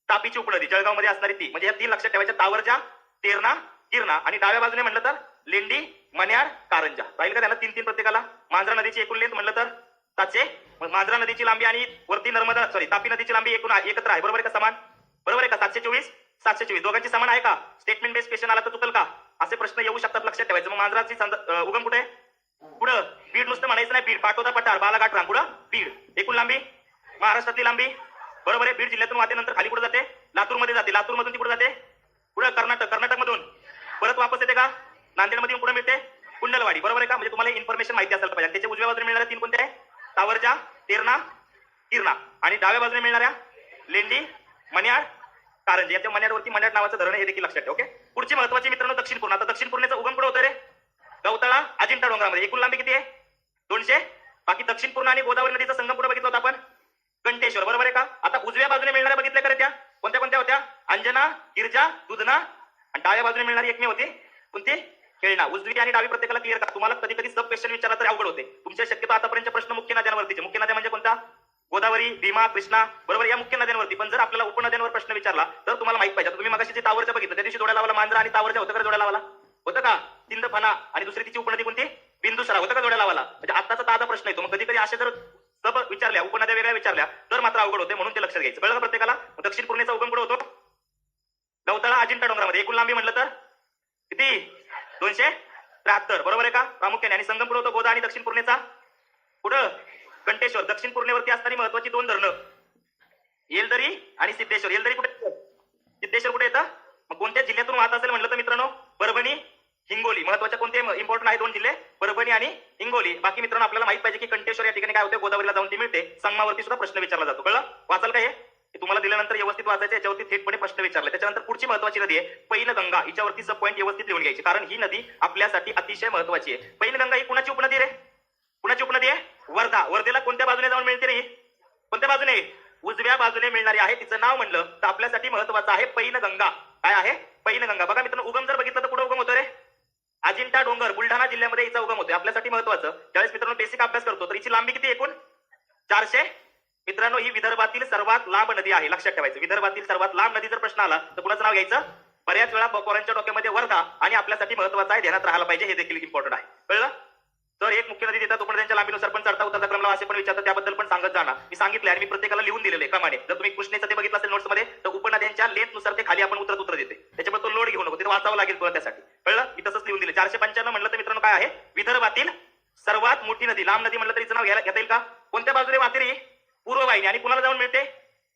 तापीची उपनदी जळगाव मध्ये असणारी ती. म्हणजे या 3 लक्षात ठेवायच्या तावरजा तेरणा गिरणा. आणि डाव्या बाजूने म्हणलं तर लेंडी मन्याड कारंजा. राहील का त्याला 3-3 प्रत्येकाला. मांजरा नदीची एकूण लेंथ म्हणलं तर 700. मांजरा नदीची लांबी आणि वरती नर्मदा तापी नदीची लांबी एकूण एकत्र आहे. बरोबर आहे का समान, बरोबर आहे का 724 दोघांची समान आहे का. स्टेटमेंट बेस क्वेश्चन आला तर चुकल का असे प्रश्न येऊ शकतात लक्षात ठेवायचं. मग मांजराची उगम कुठे पुढं बीड नुसतं म्हणायचं नाही, बीड पाटोदा पठार बालाघाट रांग पुढं बीड. एकूण लांबी महाराष्ट्रातली लांबी बरोबर आहे. बीड जिल्ह्यातून वाहते नंतर खाली कुठे जाते लातूर मध्ये जाते, लातूर मधून ती कुठे जाते पुढे कर्नाटक, कर्नाटक मधून परत वापस येते का नांदेड मध्ये पुढे मिळते कुंडलवाडी. बरोबर आहे का. म्हणजे तुम्हाला इन्फॉर्मेशन माहिती असेल पाहिजे. त्याच्या उजव्या बाजूने मिळणाऱ्या 3 कोणत्या आहे तावरजा तेरणा गिरणा आणि डाव्या बाजूने मिळणाऱ्या लेंडी मन्याड कारंजे. याच्या मन्याडवरती मन्याड नावाचं धरण हे देखील लक्षात ठेवा. ओके. पुढची महत्वाची मित्रांनो दक्षिण पूर्ण. आता दक्षिण पूर्णेचा उगम कुठे होतं रे गवताळा अजिंठा डोंगरामध्ये. एकूण लांबी किती आहे 200. बाकी दक्षिण पूर्ण आणि गोदावरी नदीचा संगम कुठे बघितला होता आपण कंटेश्वर. बरोबर आहे का. आता उजव्या बाजूने मिळणाऱ्या बघितल्या का त्या कोणत्या कोणत्या होत्या अंजना गिरजा दुधना आणि डाव्या बाजूने मिळणारी एकमेव होती कोणती खेळणा. उजवी आणि डावी प्रत्येकाला क्लिअर का. तुम्हाला कधी कधी सब क्वेश्चन विचारला तरी अवघड होते. तुमच्या शक्यतो आतापर्यंत प्रश्न मुख्य नद्यांवरतीचे. मुख्य नद्या म्हणजे कोणता गोदावरी भीमा कृष्णा बरोबर या मुख्य नद्यांवरती. पण जर आपल्याला उपनद्यांवर प्रश्न विचारला तर तुम्हाला माहित पाहिजे. तुम्ही मगाशी जे तावरच्या बघितलं त्या दिवशी जोड्या लावला मांजरा आणि तावरच्या होतं का जोड्या लावला होतं का सिंधफणा आणि दुसरी तिची उपनदी कोणती बिंदुसरा होतं का जोड्या लावाला. म्हणजे आताचा ताजा प्रश्न येतो. मग कधी कधी अशा जर सब विचारल्या उपनद्या वेगळ्या विचारल्या तर मात्र अवघड होते, म्हणून ते लक्षात घ्यायचं. कळलं का प्रत्येकाला. दक्षिण पूर्णेचा उगम कुठे होतो गवताळा अजिंठा डोंगरामध्ये. एकूण लांबी म्हणलं तर किती 273 बरोबर आहे का प्रामुख्याने. आणि संगम कुठे होतो गोदा आणि दक्षिण पूर्णेचा पुढं कंटेश्वर. दक्षिण पूर्णेवरती असणारी महत्वाची 2 धरणं येलदरी आणि सिद्धेश्वर. येलदरी कुठे सिद्धेश्वर कुठे येतं. मग कोणत्या जिल्ह्यातून वाहत असेल म्हटलं तर मित्रांनो परभणी हिंगोली. महत्वाच्या कोणते इम्पॉर्टंट आहे 2 जिल्हे परभणी आणि हिंगोली. बाकी मित्रांनो आपल्याला माहित पाहिजे की कंटेश्वर या ठिकाणी काय होते गोदावरीला जाऊन ती मिळते. संगमावरती सुद्धा प्रश्न विचारला जातो. कळलं. वाचाल काय तुम्हाला दिल्यानंतर व्यवस्थित वाचायचं. याच्यावरती थेटपणे प्रश्न विचारले. त्याच्यानंतर पुढची महत्वाची नदी आहे पैनगंगा. हिच्यावरती सब पॉईंट व्यवस्थित लिहून घ्यायची कारण ही नदी आपल्यासाठी अतिशय महत्वाची आहे. पैनगंगा ही कुणाची उपनदी रे कुणाची उपनदी आहे वर्धा. वर्धेला कोणत्या बाजूने जाऊन मिळते रे कोणत्या बाजूने उजव्या बाजूने मिळणारी आहे. तिचं नाव म्हणलं तर आपल्यासाठी महत्वाचं आहे पैनगंगा. काय आहे पैनगंगा. बघा मित्रांनो उगम जर बघितलं तर कुठे उगम होतो रे अजिंठा डोंगर बुलढाणा जिल्ह्यामध्ये हिचा उगम होतो. आपल्यासाठी महत्वाचं ज्यावेळेस मित्रांनो बेसिक अभ्यास करतो तर हिची लांबी किती एकूण 400. मित्रांनो ही विदर्भातील सर्वात लांब नदी आहे लक्षात ठेवायचं. विदर्भातील सर्वात लांब नदी जर प्रश्न आला तर कुणाचं नाव घ्यायचं. बऱ्याच वेळा पोरांच्या डोक्यामध्ये वर्धा आणि आपल्यासाठी महत्वाचं आहे ध्यानात राहायला पाहिजे. हे देखील इम्पॉर्टंट आहे. कळलं. तर एक मुख्य नदी देतात तो पण त्यांच्या लांबीनुसार पण चढता उतरता क्रमला असे पण विचारतात. त्याबद्दल पण सांगत जाणार. मी सांगितलं आणि मी प्रत्येकाला लिहून दिलेले क्रमाने. जर तुम्ही कृष्णेचं ते बघितलं असेल नोट्स मध्ये तर उपनद्यांच्या लेंथ नुसार ते खाली आपण उतरत येते. त्याच्यामुळे तो लोड घेऊ नको. ते वाचावं लागेल तुला त्यासाठी. कळलं. मी तसंच लिहून दिले. 495 म्हणलं तर मित्रांनो काय आहे विदर्भातील सर्वात मोठी नदी. लांब नदी म्हणलं तरी नाव घेता येईल का. कोणत्या बाजूने वाहते रे पूर्व वाहिनी आणि कुणाला जाऊन मिळते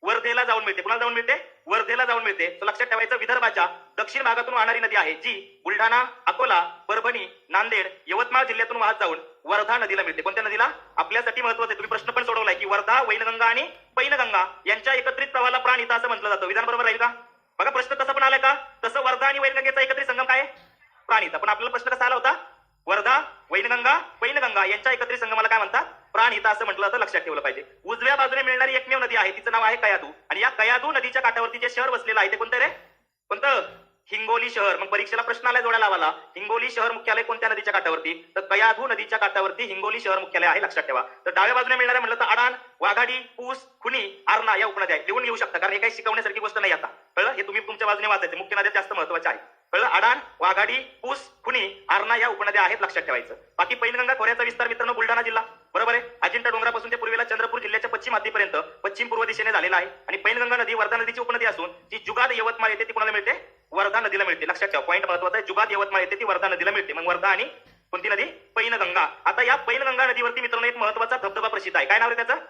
वर्धेला जाऊन मिळते. कुणाला जाऊन मिळते वर्धेला जाऊन मिळते. तर लक्षात ठेवायचं विदर्भाच्या दक्षिण भागातून वाहणारी नदी आहे जी बुलढाणा अकोला परभणी नांदेड यवतमाळ जिल्ह्यातून वाहत जाऊन वर्धा नदीला मिळते. कोणत्या नदीला आपल्यासाठी महत्वाचं आहे. तुम्ही प्रश्न पण सोडवलाय की वर्धा वैनगंगा आणि पैनगंगा यांच्या एकत्रित प्रवाहाला प्राणहिता असं म्हटलं जातं. विधान बरोबर राहील का. बघा प्रश्न तसं पण आलाय का. तसं वर्धा आणि वैनगंगेचा एकत्रित संगम काय प्राणहिता. पण आपल्याला प्रश्न कसा आला होता वर्धा वैनगंगा पैनगंगा यांच्या एकत्रित संगमाला काय म्हणतात प्राणहिता असं म्हटलं तर लक्षात ठेवलं पाहिजे. उजव्या बाजूने मिळणारी एकमेव नदी आहे तिचं नाव आहे कयाधू. आणि या कयाधू नदीच्या काठावरती जे शहर वसलेलं आहे ते कोणतं रे कोणतं हिंगोली शहर. मग परीक्षेला प्रश्न आलाय जोड्या लावाला हिंगोली शहर मुख्यालय कोणत्या नदीच्या काठावरती तर कयाधू नदीच्या काठावरती हिंगोली शहर मुख्यालय आहे लक्षात ठेवा. तर डाव्या बाजूने मिळणारे म्हणलं तर अडाण वाघाडी पूस खुनी आरणा या उपनद्या लिहून घेऊ शकता कारण हे काही शिकवण्यासारखी गोष्ट नाही. आता कळलं. हे तुम्ही तुमच्या बाजूने वाचायचे. मुख्य नद्या जास्त महत्वाच्या आहे. कळलं. अडाण वाघाडी पूस खुनी आरणा या उपनद्या आहेत लक्षात ठेवायचं. बाकी पैनगंगा खोऱ्याचा विस्तार मित्रांनो बुलढाणा जिल्हा बरोबर आहे. अजिंठा डोंगरापासून ते पूर्वेला चंद्रपूर जिल्ह्याच्या पश्चिम हद्दीपर्यंत पश्चिम पूर्व दिशेने झालेला आहे. आणि पैनगंगा नदी वर्धा नदीची उपनदी असून जी जुगाद यवतमाळ येते ती कोणाला मिळते वर्धा नदीला मिळते. लक्षात ठेवा पॉईंट महत्वाचा आहे. जुगाद यवतमाळ येते ती वर्धा नदीला मिळते. मग वर्धा आणि कोणती नदी पैनगंगा. आता या पैनगंगा नदीवरती मित्रांनो एक महत्वाचा धबधबा प्रसिद्ध आहे. काय नाव आहे त्याचं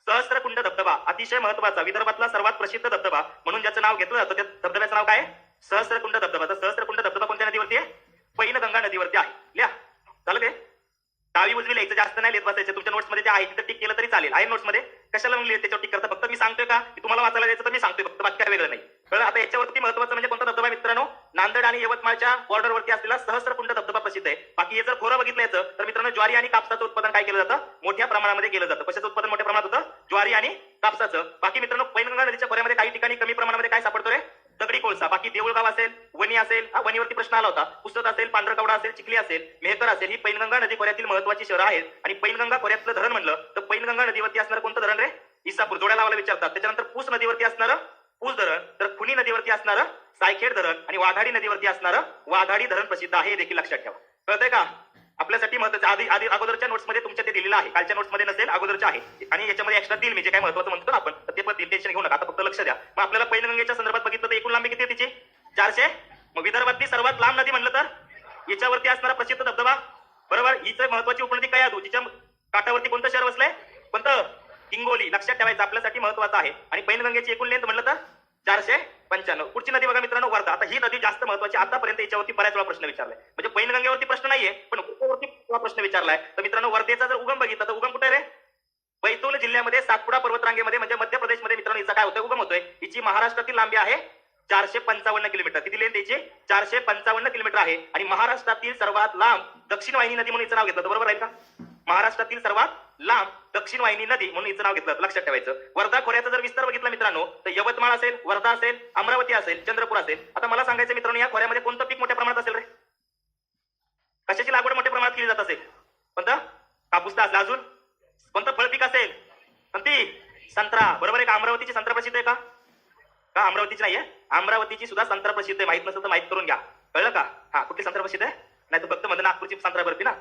सहस्त्रकुंड धबधबा. अतिशय महत्वाचा विदर्भातला सर्वात प्रसिद्ध धबधबा म्हणून ज्याचं नाव घेतलं जातं त्या धबधब्याचं नाव काय सहस्त्रकुंड धबधबा. तर सहस्त्रकुंड धबधबा कोणत्या नदीवरती आहे पैनगंगा नदीवरती आहे. लिहा झालं ते. डावी उजवी लिहायचं, जास्त नाही लिहित बसायचं. तुमच्या नोट्स मध्ये जे आहे तिथं टिक केलं तरी चालेल. आहे नोट्स मध्ये, कशाला मग लिहित त्याच्यावर टिक करता? फक्त मी सांगतोय का की तुम्हाला वाचायला द्यायचं तर मी सांगतोय फक्त, बाकी काय वेगळं नाही. कळलं? आता याच्यावरती महत्वाचं म्हणजे कोणता धबधबा मित्रांनो? नांदेड आणि यवतमाळच्या बॉर्डरवरती असलेला सहस्रकुंड धबधबा प्रसिद्ध आहे. बाकी हे जर खोरं बघितलं याचं तर मित्रांनो, ज्वारी आणि कापसाचं उत्पादन काय केलं जातं? मोठ्या प्रमाणामध्ये केलं जातं. कशाचं उत्पादन मोठ्या प्रमाणात होतं? ज्वारी आणि कापसाचं. बाकी मित्रांनो, पैनगंगा नदीच्या खोऱ्यामध्ये काही ठिकाणी कमी प्रमाणामध्ये काय सापडतो रे? दगडी कोळसा. बाकी देऊळगाव असेल, वणी असेल, वणीवरती प्रश्न आला होता, पुसद असेल, पांढरकवडा असेल, चिखली असेल, मेहकर असेल, ही पैनगंगा नदी खोऱ्यातील महत्वाची शहरं आहेत. आणि पैनगंगा खोऱ्यातलं धरण म्हणलं तर पैनगंगा नदीवरती असणारं कोणतं धरण रे? इसापूर. जोड्या लावायला विचारतात. त्याच्यानंतर पूस नदीवरती असणारं पूस धरण, तर खुनी नदीवरती असणारं सायखेड धरण आणि वाघाडी नदीवरती असणारं वाघाडी धरण प्रसिद्ध आहे, हे देखील लक्षात ठेवा. कळतंय का? आपल्यासाठी महत्वाचं आधी अगोदरच्या नोट्स मध्ये तुमच्या ते दिलेलं आहे, कालच्या नोट्स मध्ये नसेल, अगोदरच्या आहे. आणि याच्यामध्ये एक्स्ट्रा देईल मी, जे काय महत्वाचं म्हणतो ना आपण, तर ते पण टेन्शन घेऊ नका. आता फक्त लक्ष द्या. मग आपल्याला पैनगंगेच्या संदर्भात बघितलं तर एकूण लांबी किती आहे तिची? 400. मग विदर्भातली सर्वात लांब नदी म्हणलं तर याच्यावरती असणारा प्रसिद्ध धबधबा, बरोबर. हिचं महत्वाची उपनदी काय आहे? जिच्या काठावरती कोणतं शहर बसलंय? कोणतं? हिंगोली. लक्षात ठेवायचं, आपल्यासाठी महत्वाचं आहे. आणि पैनगंगेची एकूण लेंथ म्हणलं तर 495. पुढची नदी बघा मित्रांनो, वर्धा. आता ही नदी जास्त महत्वाची. आतापर्यंत याच्यावरती बऱ्याच वेळा प्रश्न विचारलाय, म्हणजे पैनगंगेवरती प्रश्न नाहीये पण वर्धेवरती प्रश्न विचारलाय. तर मित्रांनो, वर्धेचा जर उगम बघितला तर उगम कुठे रे? बैतूल जिल्ह्यामध्ये सातपुडा पर्वतरांगेमध्ये, म्हणजे मध्य प्रदेशमध्ये मित्रांनो हिचा काय होतोय? उगम होतोय. हिची महाराष्ट्रातील लांबी आहे 455 किलोमीटर. किती लेंथ याची? 455 किलोमीटर आहे. आणि महाराष्ट्रातील सर्वात लांब दक्षिण वाहिनी नदी म्हणून हिचं नाव घेतलं, बरोबर राहील का? महाराष्ट्रातील सर्वात लांब दक्षिण वाहिनी नदी म्हणून हिचं नाव घेतलं, लक्षात ठेवायचं. वर्धा खोऱ्याचा जर विस्तार बघितला मित्रांनो तर यवतमाळ असेल, वर्धा असेल, अमरावती असेल, चंद्रपूर असेल. आता मला सांगायचं मित्रांनो, या खोऱ्यामध्ये कोणतं पीक मोठ्या प्रमाणात असेल रे? कशाची लागवड मोठ्या प्रमाणात केली जात असेल? कोणतं? कापूस असेल. अजून कोणतं फळ पीक असेल? कोणती? संत्रा. बरोबर आहे का? अमरावतीची संत्रा प्रसिद्ध आहे का? का अमरावतीची नाहीये? अमरावतीची सुद्धा संत्रा प्रसिद्ध आहे. माहित नसेल तर माहित करून घ्या. कळलं का? हा, कुठली संत्रा प्रसिद्ध आहे? नाही तर फक्त मध्ये नागपूरची संत्रा बर्फी ना,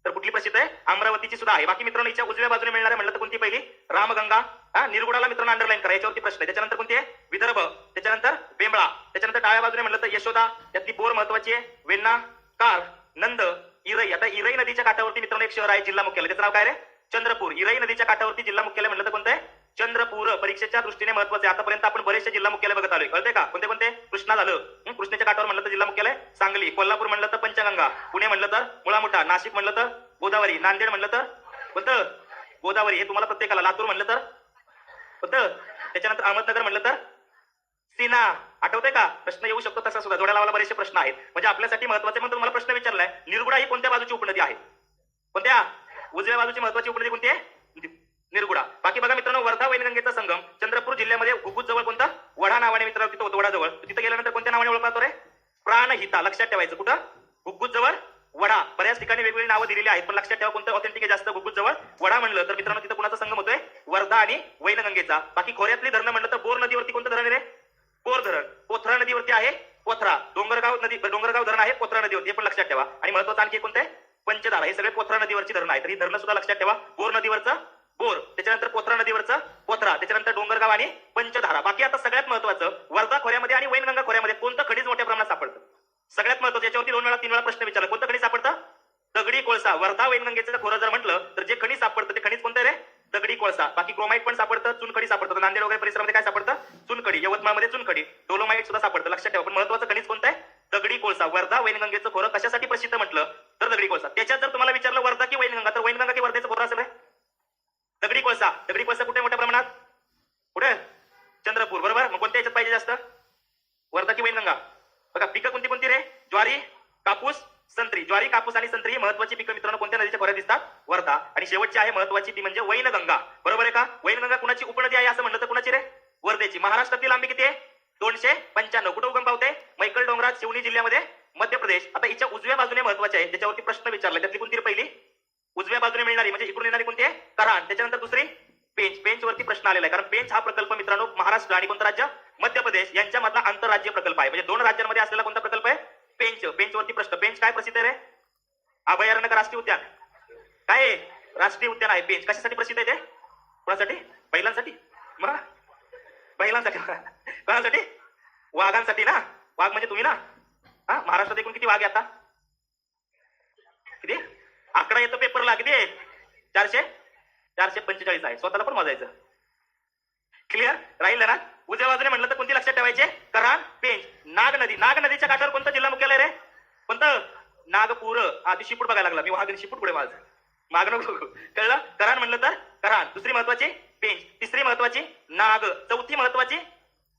तर कुठली प्रसिद्ध आहे? अमरावतीची सुद्धा आहे. बाकी मित्रांनो, हिच्या उजव्या बाजूने मिळणारे म्हणलं तर कोणती? पहिली रामगंगा. निरगुडाला मित्रांनो अंडरलाईन करा, याच्यावरती प्रश्न आहे. त्याच्यानंतर कोणती आहे? विदर्भ. त्याच्यानंतर बेंबळा. त्याच्यानंतर डाव्या बाजूने म्हणलं तर यशोदा, त्यातली बोर महत्वाची आहे. वेण्णा, कार, नंद, इरई. आता इरई नदीच्या काठावरती मित्रांनो एक शहर आहे, जिल्हा मुख्यालय, त्याचं नाव काय रे? चंद्रपूर. इरई नदीच्या काठावरती जिल्हा मुख्यालय म्हणलं तर कोणतं आहे? चंद्रपूर. परीक्षेच्या दृष्टीने महत्वाचे. आतापर्यंत आपण बरेचसे जिल्हा मुख्यालय बघत आलोय, कळते का? कोणते कोणते? कृष्णा झालं, कृष्णेच्या काठावर म्हणलं तर जिल्हा मुख्यालय सांगली. कोल्हापूर म्हणलं तर पंचगंगा. पुणे म्हणलं तर मुळामुठा. नाशिक म्हणलं तर गोदावरी. नांदेड म्हणलं तर कोणतं? गोदावरी. हे तुम्हाला प्रत्येकाला. लातूर म्हणलं तर कोणतं? त्याच्यानंतर अहमदनगर म्हणलं तर सीना. आठवतंय का? प्रश्न येऊ शकतो तसा सुद्धा. जोड्या लावायला बरेचसे प्रश्न आहेत, म्हणजे आपल्यासाठी महत्वाचे. म्हणून तुम्हाला प्रश्न विचारलाय, निरगुडा ही कोणत्या बाजूची उपनदी आहे? कोणत्या? उजव्या बाजूची महत्वाची उपनदी कोणती आहे? निरगुडा. बाकी बघा मित्रांनो, वर्धा वैनगंगेचा संगम चंद्रपूर जिल्ह्यामध्ये घुगुत जवळ कोणता? वडा नावाने मित्रांनो तिथं होतं, वडाजवळ. तिथं गेल्यानंतर कोणत्या नावाने ओळखला जातो रे? प्राणहिता. लक्षात ठेवायचं. कुठं? घुगुत जवळ वडा. बऱ्याच ठिकाणी वेगवेगळी नावं दिलेली आहेत, पण लक्षात ठेवा कोणतं ऑथेंटिक आहे जास्त. घुगुत जवळ वडा म्हणलं तर मित्रांनो तिथं कुणाचा संगम होतोय? वर्धा आणि वैनगंगेचा. बाकी खोऱ्यातली धरणं म्हणलं तर बोर नदीवरती कोणतं धरण आहे रे? बोर धरण. पोथरा नदीवरती आहे पोथरा. डोंगरगाव धरण आहे पोथरा नदीवरती, हे पण लक्षात ठेवा. आणि महत्वाचं आणखी कोणतं आहे? पंचधारा. हे सगळे पोथरा नदीवरची धरणं आहेत, तर ही धरणं सुद्धा लक्षात ठेवा. बोर नदीवरचं बोर, त्याच्यानंतर पोथरा नदीवरचं पोथरा, त्याच्यानंतर डोंगरगाव आणि पंचधारा. बाकी आता सगळ्यात महत्वाचं, वर्धा खोऱ्यामध्ये आणि वैनगंगा खोऱ्यामध्ये कोणतं खनिज मोठ्या प्रमाणात सापडतं? सगळ्यात महत्वाचं, याच्यावरती 2 वेळा 3 वेळा प्रश्न विचारला. कोणतं खनिज सापडतं? दगडी कोळसा. वर्धा वैनगंगेचं खोरं जर म्हटलं तर जे खनिज सापडतं ते खनिज कोणतं रे? दगडी कोळसा. बाकी क्रोमाइट पण सापडतं, चुनखडी सापडतं. नांदेड वगैरे परिसरामध्ये काय सापडतं? चुनखडी. यवतमाळमध्ये चुनखडी, डोलोमाइट सुद्धा सापडतं. लक्षात ठेवा. पण महत्वाचं खनिज कोणतं आहे? दगडी कोळसा. वर्धा वैनगंगेचं खोरं कशासाठी प्रसिद्ध म्हटलं तर दगडी कोळसा. त्याच्यात जर तुम्हाला विचारलं वर्धा की वैनगंगा, तर वैनगंगा की वर्धेचं खोरं असेल? दगडी कोळसा. दगडी कोळसा कुठे मोठ्या प्रमाणात? कुठे? चंद्रपूर. बरोबर. मग कोणत्या याच्यात पाहिजे जास्त? वर्धा की वैनगंगा? बघा पिकं कोणती कोणती रे? ज्वारी, कापूस, संत्री. ज्वारी, कापूस आणि संत्री ही महत्वाची पिकं मित्रांनो कोणत्या नदीच्या खोऱ्यात दिसतात? वर्धा. आणि शेवटची आहे महत्वाची ती म्हणजे वैनगंगा. बरोबर आहे का? वैनगंगा कुणाची उपनदी आहे असं म्हणलं तर कुणाची रे? वर्धेची. महाराष्ट्रातील लांबी किती आहे? 295. कुठं उगम पावते? मैकल डोंगरात, शिवनी जिल्ह्यामध्ये, मध्य प्रदेश. आता हिच्या उजव्या बाजूने महत्वाचे आहे, त्याच्यावरती प्रश्न विचारला. त्यातली कोणती पहिली? उजव्या बाजूने मिळणारी म्हणजे इकडून येणारी कोणती आहे? कराड. त्याच्यानंतर दुसरी पेंच. पेंच वरती प्रश्न आलेला आहे, कारण पेंच हा प्रकल्प मित्रांनो महाराष्ट्र आणि कोणतं राज्य? मध्य प्रदेश यांच्यामधला आंतरराज्य प्रकल्प आहे. म्हणजे 2 राज्यांमध्ये असलेला कोणता प्रकल्प आहे? पेंच. पेंच वरती प्रश्न. पेंच काय प्रसिद्ध आहे रे? अभयारण्य का राष्ट्रीय उद्यान? काय आहे? राष्ट्रीय उद्यान आहे पेंच. कशासाठी प्रसिद्ध आहे ते? कोणासाठी? बैलांसाठी? मग बैलांसाठी. कोणासाठी? वाघांसाठी ना. वाघ म्हणजे तुम्ही ना. हा, महाराष्ट्रात एकूण किती वाघ आहे आता? किती? आकडा येतो पेपरला. किती आहे? 445 आहे. स्वतःला पण वाजायचं. क्लिअर राहिलं ना? उजव्या बाजूने म्हटलं तर कोणती लक्षात ठेवायचे? कराड, पेंच. नाग नदी. नाग नदीच्या काठावर कोणतं जिल्हा मुख्यालय रे? कोणतं? नागपूर. हा, ती शिपूट बघायला लागला मी. वाघ शिपूट पुढे माझं. मागणं बघू. कळलं? करान म्हणलं तर करान. दुसरी महत्वाची पेंच. तिसरी महत्वाची नाग. चौथी महत्वाची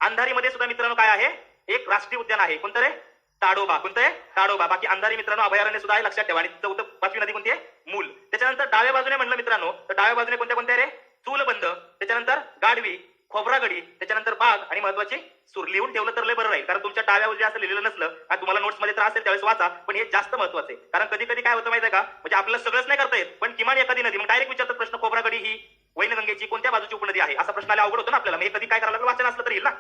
अंधारीमध्ये सुद्धा मित्रांनो काय आहे, एक राष्ट्रीय उद्यान आहे. कोणतं रे? ताडोबा. कोणतं आहे? ताडोबा. बाकी अंधारी मित्रांनो अभयारण्य सुद्धा आहे, लक्षात ठेवा. आणि पाचवी नदी कोणती आहे? मूल. त्याच्यानंतर डाव्या बाजूने म्हणलं मित्रांनो तर डाव्या बाजूने कोणत्या कोणत्या रे? चूलबंद, त्याच्यानंतर गाढवी, खोबरागडी, त्याच्यानंतर बाग आणि महत्वाची सूर. लिहून ठेवलं तर लय बरं राहील, कारण तुमच्या डाव्या उजव्या असं लिहिलेलं नसलं आणि तुम्हाला नोट्स मध्ये त्रास असेल त्यावेळेस वाचा, पण हे जास्त महत्वाचं आहे. कारण कधी कधी काय होतं माहिती आहे का, म्हणजे आपल्याला सगळंच नाही करता येत, पण किमान एखादी नदी मग डायरेक्ट विचारतात प्रश्न, खोबरागडी ही वैनगंगेची कोणत्या बाजूची उपनदी आहे, असा प्रश्न आला अवघड होतो ना आपल्याला. मग कधी काय करायला लागलं, वाचन असलं तरी येईल ना.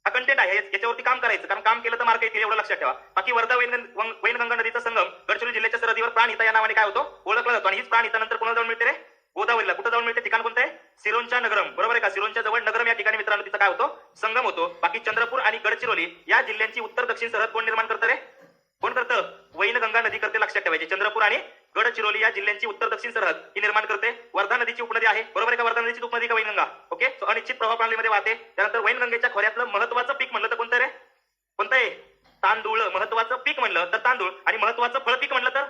हा कंटेंट आहे, याच्यावरती काम करायचं, कारण काम केलं तर मार्क येतील एवढं लक्षात ठेवा. बाकी वर्धा वैनगंगा नदीचा संगम गडचिरोली जिल्ह्याच्या सरहद्दीवर प्राणहिता या नावाने काय होतो, ओळखला जातो. आणि हीच प्राणहिता नंतर कोणाला जाऊन मिळते रे? गोदावरीला. कुठं जाऊन मिळते? ठिकाण कोणतं आहे? सिरोंचा नगरम. बरोबर आहे का? सिरोंच्या जवळ नगरम या ठिकाणी मित्रांनो तिचा काय होतो, संगम होतो. बाकी चंद्रपूर आणि गडचिरोली या जिल्ह्यांची उत्तर दक्षिण सरहद कोण निर्माण करतं रे? कोण करतं? वैनगंगा नदी करते, लक्षात ठेवायचे. चंद्रपूर आणि गडचिरोली या जिल्ह्यांची उत्तर दक्षिण सरहद ही निर्माण करते. वर्धा नदीची उपनदी आहे. बरोबर आहे का? वर्धा नदीची उपनदी का वैनगंगा? ओके. अनिश्चित प्रवाह प्रणालीमध्ये वाहते. त्यानंतर वैनगंगेच्या खोऱ्यातलं महत्वाचं पीक म्हणलं तर कोणतं रे? कोणतं आहे? तांदूळ. महत्वाचं पीक म्हणलं तर तांदूळ. आणि महत्वाचं फळ पीक म्हणलं तर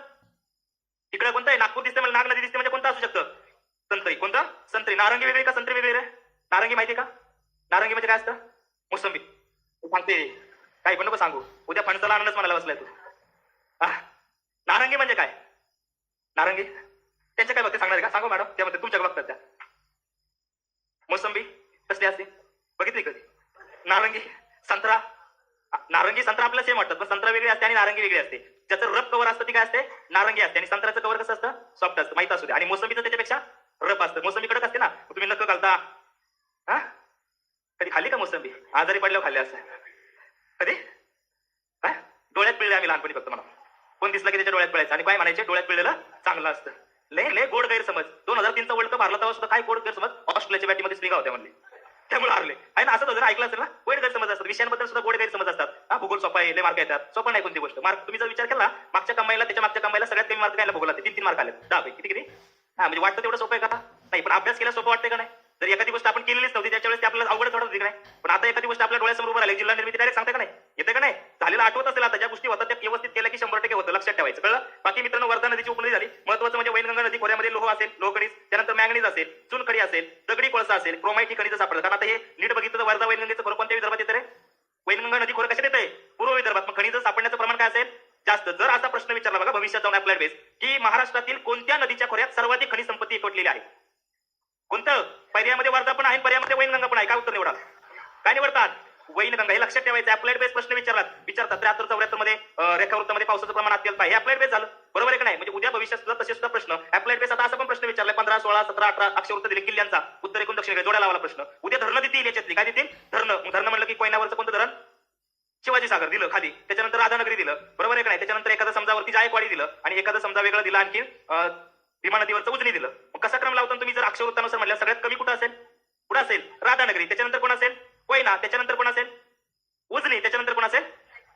तिकडे कोणतं आहे? नागपूर दिसते मला, नाग नदी दिसते, म्हणजे कोणतं असू शकतं? संत्री. कोणतं? संत्री. नारंगी वेगळी का संत्री वेगळी रे? नारंगी माहिती का? नारंगी म्हणजे काय असतं? मोसंबी. सांगते काही पण नको सांगू, उद्या फणसाला आनंदच म्हणायला बसलाय तू. नारंगी म्हणजे काय? नारंगी त्यांच्या काय बघते सांगणार का? सांगू मॅडम, त्यामध्ये तुमच्या बघतात त्या. मोसंबी कसली असते बघितली कधी? नारंगी, संत्रा. नारंगी संत्रा आपल्याला सेम वाटतात, पण संत्रा वेगळी असते आणि नारंगी वेगळी असते. ज्याचं रफ कव्हर असतं ती काय असते? नारंगी असते. आणि संत्र्याचं कव्हर कसं असतं? सॉफ्ट असतं, माहित असू दे. आणि मोसंबीचं त्याच्यापेक्षा रफ असतं. मोसंबी कडक असते ना, तुम्ही नक्क घालता. हा, कधी खाल्ली का मोसंबी? आजारी पडल्यावर खाल्ली असं कधी? काय डोळ्यात पिळले आम्ही लहानपणी, फक्त मला कोण दिसला की त्याच्या डोळ्यात पिळायचं आणि काय म्हणायचे, डोळ्यात पिळलेलं चांगलं असतं. लय गोड गैरसमज. 2003चा वर्ल्ड कप हरला तेव्हा सुद्धा काय गोड गैरसमज, ऑस्ट्रेलियाच्या बॅटिंगमध्ये स्त्रिगा होत्या म्हणले, त्यामुळे हारले आहे ना. असं जर ऐकलं असेल ना, गोड गैरसमज असतात, विषयांबद्दल सुद्धा गोड गैरसमज असतात. हा, भूगोल सोपा आहे, लय मार्क येतात. सोपा नाही कोणती गोष्ट. मार्क तुम्ही जर विचार केला, मागच्या कमाईला त्याच्या मागच्या कमाईला सगळ्यात कमी मार्क घ्यायला भूगोलात 3 मार्क आले 10 पैकी. किती? हा, म्हणजे वाटतं तेवढं सोपं आहे का? नाही, पण अभ्यास केला सोपं वाटतं का नाही? जर एखादी गोष्ट आपण केलेलीच नव्हती त्याच्यावेळेस आपल्याला अवघड थोडं होती का नाही, पण आता एखादी गोष्ट आपल्या डोळ्यासमोर उभं राहिली, जिल्हा निर्मिती डायरेक्ट सांगते का नाही, येते का नाही? झालेलं आठवत असेल आता, ज्या गोष्टी होतात त्या व्यवस्थित केल्या की 100% होतं, लक्षात ठेवायचं. कळलं? बाकी मित्रांनो, वर्धा नदीची उपनदी झाली. महत्वाचं म्हणजे वैनगंगा नदी खोऱ्यामध्ये लोह असेल, लोहखनिज, त्यानंतर मॅंगनीज असेल, चुनखडी असेल, दगडी कोळसा असेल, क्रोमाइट ही खनिज सापडतात. कारण आता हे नीट बघितलं तर वर्धा वैनगंगेचं खोरं कोणत्या विदर्भात येतं रे? वैनगंगा नदी खोरं कशात येतंय? पूर्व विदर्भात. मग खनिज सापडण्याचं प्रमाण काय असेल? जास्त. जर असा प्रश्न विचारला बघा भविष्यात जाऊन अप्लाइड बेस, की महाराष्ट्रातील कोणत्या नदीच्या खोऱ्यात सर्वाधिक खनिज संपत्ती एकवटलेली आहे? कोणतं? पर्यायामध्ये वर्धा पण आहे, पर्यायामध्ये वैनगंगा पण आहे. काय उत्तर निवडाल? काय निवडतात? वैनगंगा. हे लक्षात ठेवायचं. अप्लाइड बेस प्रश्न विचारतात 73-74 मध्ये रेखावृत्तामध्ये पावसाचं प्रमाण अत्यल्प आहे. हे अप्लाइड बेस झालं. बरोबर आहे का नाही? म्हणजे उद्या भविष्यात सुद्धा तसे सुद्धा प्रश्न अप्लाइड बेस. आता असा पण प्रश्न विचारलाय 15, 16, 17, 18 अक्षरवृत्त दिले किल्ल्यांचा, उत्तर एकूण दक्षिण जोड्या लावला प्रश्न. उद्या धरणं देतील याच्यातली. काय देतील? धरणं. धरणं म्हणलं की कोयनावरचं कोणतं धरण? शिवाजी सागर दिलं खाली, त्याच्यानंतर राधानगरी दिलं. बरोबर आहे का नाही? त्याच्यानंतर एखादं समजावरती जायकवाडी दिलं आणि एखादं समजा वेगळं दिलं, आणखी भीमा नदीवरचं उजनी दिलं. मग कसा क्रम लावता तुम्ही? जर अक्षरवृत्तानुसार म्हटलं सगळ्यात कमी कुठं असेल? कुठं असेल? राधानगरी. त्याच्यानंतर कोण असेल? कोयना. त्याच्यानंतर कोण असेल? उजनी. त्याच्यानंतर कोण असेल?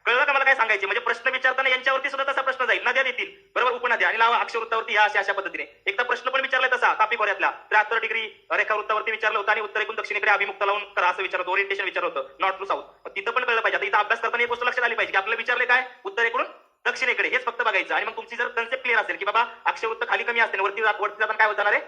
कळलं का मला काय सांगायचे? म्हणजे प्रश्न विचारताना यांच्यावरती सुद्धा तसा प्रश्न जाईल. नद्या देतील, बरोबर, उपनद्या, आणि लावा अक्षरवृत्तावरती ह्या अशा पद्धतीने. एकदा प्रश्न पण विचारलाय तसा कापी खोऱ्यातला 73 डिग्री रेखावृत्तावरती विचारलं होतं आणि उत्तर एकूण दक्षिणेकडे अभिमुक्त लावून करा असं विचारलं, ओरिएंटेशन विचारलं होतं, नॉर्थ टू साऊथ. तिथं पण कळलं पाहिजे. आता इथं अभ्यास करताना एक गोष्ट लक्षात आली पाहिजे की आपल्याला विचारले काय, उत्तर एकूण दक्षिणेकडे, हेच फक्त बघायचं. आणि मग तुमची जर कन्सेप्ट क्लिअर असेल की बाबा अक्षरवृत्त खाली कमी असते, वरती जाताना काय होणार आहे,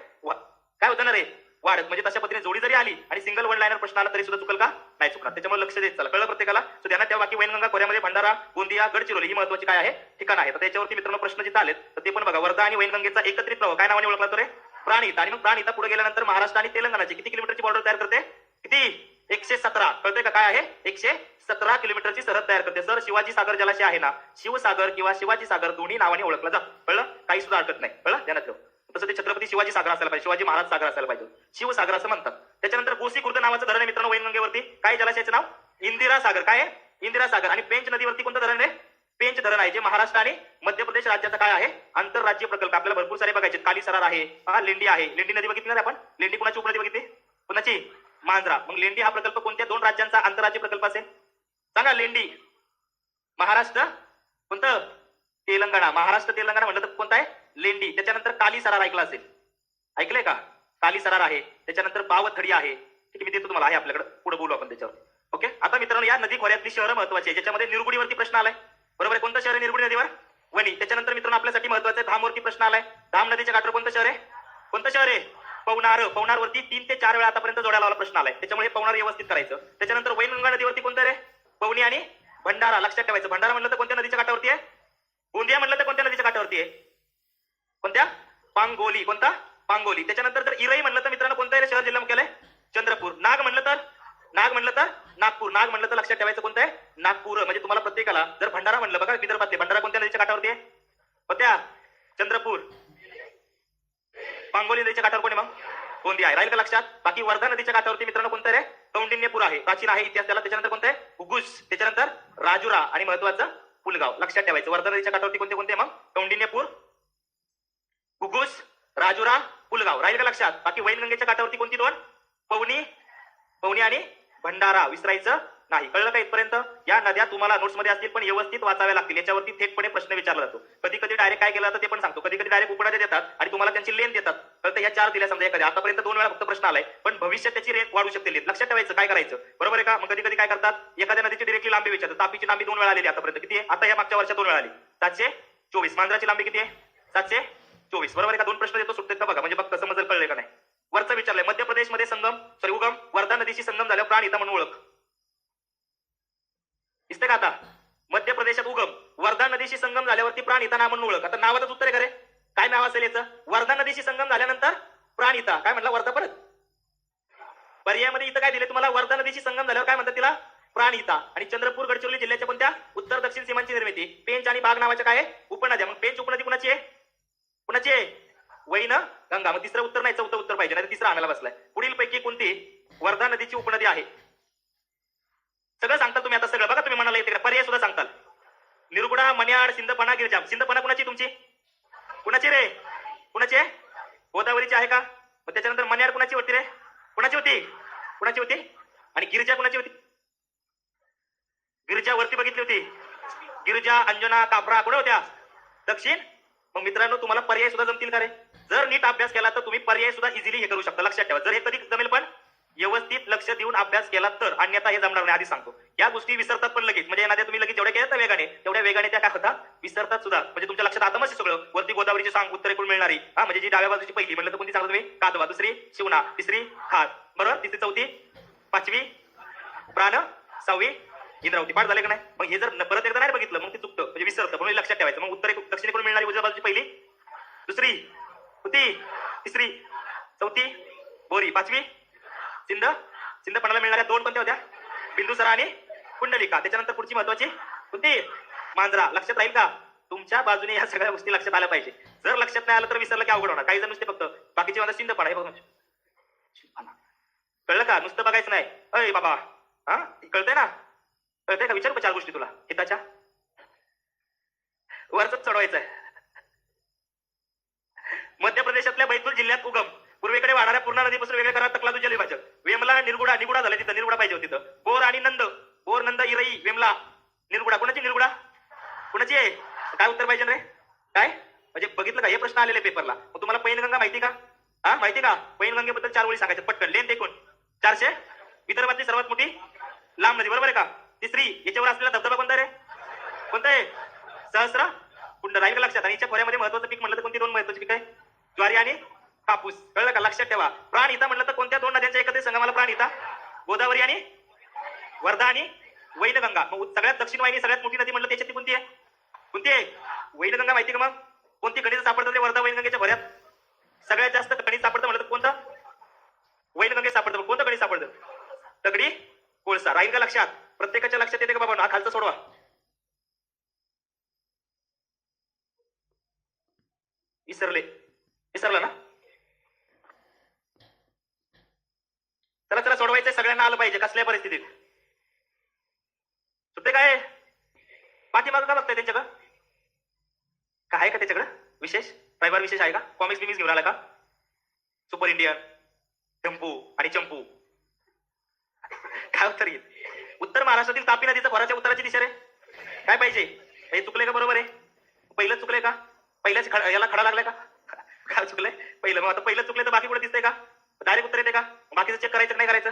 काय होणार आहे, वाढत. म्हणजे तशा पद्धतीने जोडी जरी आली आणि सिंगल वन लाईनर प्रश्न आला तरी सुद्धा चुकल का? नाही चुकणार. त्याच्यामुळे लक्ष देत चला. कळलं प्रत्येकाला? सो ध्यानात ठेवा. बाकी वैनगंगा खोऱ्यामध्ये भंडारा, गोंदिया, गडचिरोली ही महत्वाची काय आहे, ठिकाण आहे. तर त्याच्यावरती मित्रांनो प्रश्न जिथे आलेत तर ते पण बघा. वर्धा आणि वैनगंगेचा एकत्रित प्रवाह काय नावाने ओळखला तो रे? प्राणहिता. आणि मग प्राणहिता पुढे गेल्यानंतर महाराष्ट्र आणि तेलंगणाची किती किलोमीटरची बॉर्डर तयार करते? किती? 117. कळतंय का? काय आहे? 117 किलोमीटरची सरहद तयार करते. सर, शिवाजी सागर जलाशय आहे ना, शिवसागर किंवा शिवाजी सागर दोन्ही नावाने ओळखला जातो. कळलं? काही सुद्धा हरकत नाही. कळलं? ध्यानात ठेव. तसं ते छत्रपती शिवाजी सागर असायला पाहिजे, शिवाजी महाराज सागर असायला पाहिजे, शिवसागर असं म्हणतात. त्याच्यानंतर गोसी खुर्द नावाचं धरण आहे मित्रांनो वैनगंगेवरती. काय जलाशयाचं नाव? इंदिरा सागर. काय आहे? इंदिरा सागर. आणि पेंच नदीवरती कोणतं धरण आहे? पेंच धरण आहे, जे महाराष्ट्र आणि मध्य प्रदेश राज्याचा काय आहे, आंतरराज्य प्रकल्प. आपल्याला भरपूर सारे बघायचे. काली सरार आहे, लेंडी आहे. लेंडी नदी बघितली ना आपण? लेंडी कुणाची उपनदी बघितली? कुणाची? मांजरा. मग लेंडी हा प्रकल्प कोणत्या 2 राज्यांचा आंतरराज्य प्रकल्प असेल? सांगा. लेंडी महाराष्ट्र, कोणतं? तेलंगणा. महाराष्ट्र तेलंगणा म्हटलं तर कोणता आहे? लेंडी. त्याच्यानंतर काली सरार ऐकला असेल, ऐकलंय का? काली सरार आहे. त्याच्यानंतर बावथडी आहे. ठीक आहे, मी देतो तुम्हाला, आहे आपल्याकडे, पुढे बोलू आपण त्याच्यावर. ओके. आता मित्रांनो, या नदी खोऱ्यातली शहरं महत्वाची आहे, ज्याच्यामध्ये निरगुडीवरती प्रश्न आलाय. बरोबर आहे? कोणतं शहर आहे निरगुडी नदीवर? वणी. त्याच्यानंतर मित्रांनो आपल्यासाठी महत्वाचं आहे धामवरती प्रश्न आलाय. धाम नदीच्या काठावर कोणतं शहर आहे? कोणतं शहर आहे? पवनार. पवनारवरती 3 ते 4 वेळा आतापर्यंत जोड्या लावला प्रश्न आलाय, त्याच्यामुळे पवनार व्यवस्थित करायचं. त्याच्यानंतर वैनगंगा नदीवरती कोणतं रे? पवनी आणि भंडारा. लक्षात ठेवायचं. भंडारा म्हणलं तर कोणत्या नदीच्या काठावरती आहे? गोंदिया म्हणलं तर कोणत्या नदीच्या काठावरती आहे? कोणत्या? पांगोली. कोणता? पांगोली. त्याच्यानंतर जर इरई म्हणलं तर मित्रांनो कोणतं आहे शहर जिल्हा मुख्यालय? चंद्रपूर. नाग म्हणलं तर नागपूर. नाग म्हणलं तर लक्षात ठेवायचं कोणतं आहे? नागपूर. म्हणजे तुम्हाला प्रत्येकाला जर भंडारा म्हणलं बघा विदर्भातले, भंडारा कोणत्या नदीच्या काठावरती आहे? कोणत्या? चंद्रपूर. पांगोली नदीच्या काठावर कोण आहे मग? गोंदिया आहे. राहील का लक्षात? बाकी वर्धा नदीच्या काठावरती मित्रांनो कोणतं आहे? कौंडिन्यपूर आहे. प्राचीन आहे इतिहास त्याला. त्याच्यानंतर कोणतं आहे? उगुस. त्याच्यानंतर राजुरा आणि महत्वाचं पुलगाव. लक्षात ठेवायचं. वर्धा नदीच्या काठावरती कोणते कोणते मग? कौंडिन्यपूर, उगुस, राजुरा, पुलगाव. राहील का लक्षात? बाकी वैनगंगेच्या काठावरती कोणती दोन? पवनी आणि भंडारा. विसरायचं नाही. कळलं का इथपर्यंत? या नद्या तुम्हाला नोट्स मध्ये असतील पण व्यवस्थित वाचाव्या लागतील. याच्यावरती थेटपणे प्रश्न विचारला जातो. कधी कधी डायरेक्ट काय केलं जातं ते पण सांगतो. कधी कधी डायरेक्ट उपनाद्या देतात आणि तुम्हाला त्यांची लेन देतात. कळतं? या 4 दिल्या समजा एखाद्या. आतापर्यंत 2 वेळा फक्त प्रश्न आलाय, पण भविष्यात त्याची रेट वाढू शकते लेन. लक्षात ठेवायचं काय करायचं. बरोबर आहे का? मग कधी कधी काय करतात, एखाद्या नदीची डिरेक्टली लांबी विचारतात. तापीची लांबी 2 वेळा आलेली आतापर्यंत. किती आहे? आता या मागच्या वर्षात 2 वेळा आली. 724. मांजराची लांबी किती आहे? 724. बरोबर आहे का? 2 प्रश्न देतो सुटतात का बघा, म्हणजे बघ कसं समजेल. कळलं का नाही? वरचं विचारलंय. मध्य प्रदेशमध्ये उगम वर्धा नदीशी संगम झाल्यावर प्राणहिता म्हणून ओळख. दिसते का आता? मध्य प्रदेशात उगम वर्धा नदीशी संगम झाल्यावरती प्राणहिता नाव म्हणून ओळख. आता नावातच उत्तर आहे का रे? काय नाव असेल याचं? वर्धा नदीशी संगम झाल्यानंतर प्राणहिता. काय म्हटलं? वर्धा परत पर्यायामध्ये इथं काय दिले तुम्हाला? वर्धा नदीशी संगम झाल्यावर काय म्हणतात तिला? प्राणहिता. आणि चंद्रपूर गडचिरोली जिल्ह्याच्या कोणत्या? उत्तर दक्षिण सीमांची निर्मिती. पेंच आणि बाग नावाच्या काय आहे? उपनद्या. मग पेंच उपनदी कुणाची आहे? कुणाची आहे? वैन गंगा. मग तिसरं उत्तर नाही, चौथं उत्तर पाहिजे, नाही तिसरा आणायला बसलाय. पुढील पैकी कोणती वर्धा नदीची उपनदी आहे? सगळं सांगताल तुम्ही आता. सगळं बघा तुम्ही म्हणाला येते. पर्याय सुद्धा सांगताल. निरगुडा, मन्याड, सिंदपणा, गिरजाम. सिंदपणा कुणाची तुमची? कुणाची रे? कुणाची आहे? गोदावरीची आहे का? मग त्याच्यानंतर मन्याड कुणाची होती रे? कुणाची होती? आणि गिरजा कुणाची होती? गिरजा वरती बघितली होती. गिरजा, अंजना, कापरा कुठे होत्या? दक्षिण. मग मित्रांनो तुम्हाला पर्याय सुद्धा जमतील का रे? जर नीट अभ्यास केला तर तुम्ही पर्याय सुद्धा इझिली हे करू शकता. लक्षात ठेवा. जर हे कधी जमेल पण व्यवस्थित लक्ष देऊन अभ्यास केला तर, अन्यथा हे जमणार नाही. आधी सांगतो. या गोष्टी विसरतात पण लगेच. म्हणजे एखाद्या तुम्ही लगेच जेवढ्या केल्या तर वेगाने, तेवढ्या वेगाने त्या काय होतात? विसरतात सुद्धा. म्हणजे तुमच्या लक्षात आता मस्त सगळं. वरती गोदावरीची सांग, उत्तरेकडून मिळणारी. म्हणजे जी डाव्या बाजूची पहिली म्हणलं तर कोणती सांगतो तुम्ही? कादवा. दुसरी शिवना. तिसरी खात. बरोबर. तिसरी, चौथी, पाचवी प्राण, 6वी इंद्रावती. पाठ झाले का नाही? मग हे जर परत एकदा नाही बघितलं मग ते चुकतं, म्हणजे विसरतं. म्हणून लक्षात ठेवायचं. मग दक्षिणेकडून मिळणारी उजव्या बाजूची पहिली, दुसरी होती, तिसरी, चौथी बोरी, 5वी सिंधपणाला मिळणाऱ्या 2 कोणत्या होत्या? बिंदुसरा आणि कुंडलिका. त्याच्यानंतर पुढची महत्वाची कोणती? मांजरा. लक्षात राहील का? तुमच्या बाजूने या सगळ्या गोष्टी लक्षात आल्या पाहिजे. जर लक्षात नाही आलं तर विसरलं की अवघड होणार. काही जण नुसते फक्त बाकीचे माझा सिंधपणा हे बघ. कळलं का? नुसतं बघायचं नाही. अय बाबा, हा कळतंय ना? कळतंय का? विचारू का 4 गोष्टी तुला हिताच्या? वरच चढवायचं आहे. मध्य प्रदेशातल्या बैतूल जिल्ह्यात उगम. पूर्वेकडे वाहणाऱ्या पूर्णा नदीपासून वेगळे करा तकलादू जलविभाजक. वेमला, निरगुडा झालं तिथं. निरगुडा पाहिजे होती तिथं. बोर आणि नंद. बोर, नंद, इरई, वेमला, निरगुडा. कुणाची निरगुडा? कुणाची आहे? काय उत्तर पाहिजे रे? काय म्हणजे बघितलं का? हे प्रश्न आलेले पेपरला. मग तुम्हाला पैनगंगा माहिती का? हा माहिती का? पैनगंगेबद्दल 4 ओळी सांगायचं पटकन. लेन एकूण 400. विदर्भातली सर्वात मोठी लांब नदी. बरोबर आहे का? तिसरी याच्यावर असलेला धबधबा कोणता रे? कोणता आहे? सहस्र कुंड. राहील का लक्षात? आणि याच्या खोऱ्यामध्ये महत्वाचं पीक म्हणलं तर कोणती 2 महत्वाची पीक आहे? ज्वारी आणि कापूस. कळलं का? लक्षात ठेवा. प्राणहिता म्हणलं तर कोणत्या 2 नद्यांच्या एकत्रित संगमाला प्राणहिता? गोदावरी आणि वर्धा आणि वैनगंगा. मग सगळ्यात दक्षिण वाहिनी सगळ्यात मोठी नदी म्हणलं त्याच्यात कोणती आहे? कोणती आहे? वैनगंगा. माहिती का? मग कोणती खनिज सापडतात ते वर्धा वैनगंगेच्या भऱ्यात? सगळ्यात जास्त खनिज सापडतं म्हणलं तर कोणतं? वैनगंगेत सापडतं. कोणतं खनिज सापडतं? दगडी कोळसा. राहील का लक्षात? प्रत्येकाच्या लक्षात येते का बाबा? हा खालचा सोडवा. विसरला ना? चला सोडवायचंय. सगळ्यांना आलं पाहिजे कसल्या परिस्थितीत. सुट्टे काय? पाठीमागं का बघताय त्यांच्याकडं? काय आहे का त्याच्याकडं विशेष? फायबर विशेष आहे का? कॉमिक्स बिमिक्स घेऊन आला का? सुपर इंडियन, टेम्पू आणि चंपू. काय उत्तर येईल? उत्तर महाराष्ट्रातील तापी नदीचा खोऱ्याच्या उत्तराची दिशा रे. काय पाहिजे? हे चुकले का? बरोबर आहे. पहिलं चुकले का? पहिल्याच याला खडा लागलाय का? काय चुकलंय? पहिलं. मग आता पहिलं चुकलं तर बाकी पुढे दिसतंय का? डायरेक्ट उत्तर येते का? बाकीचं चेक करायचं नाही करायचं?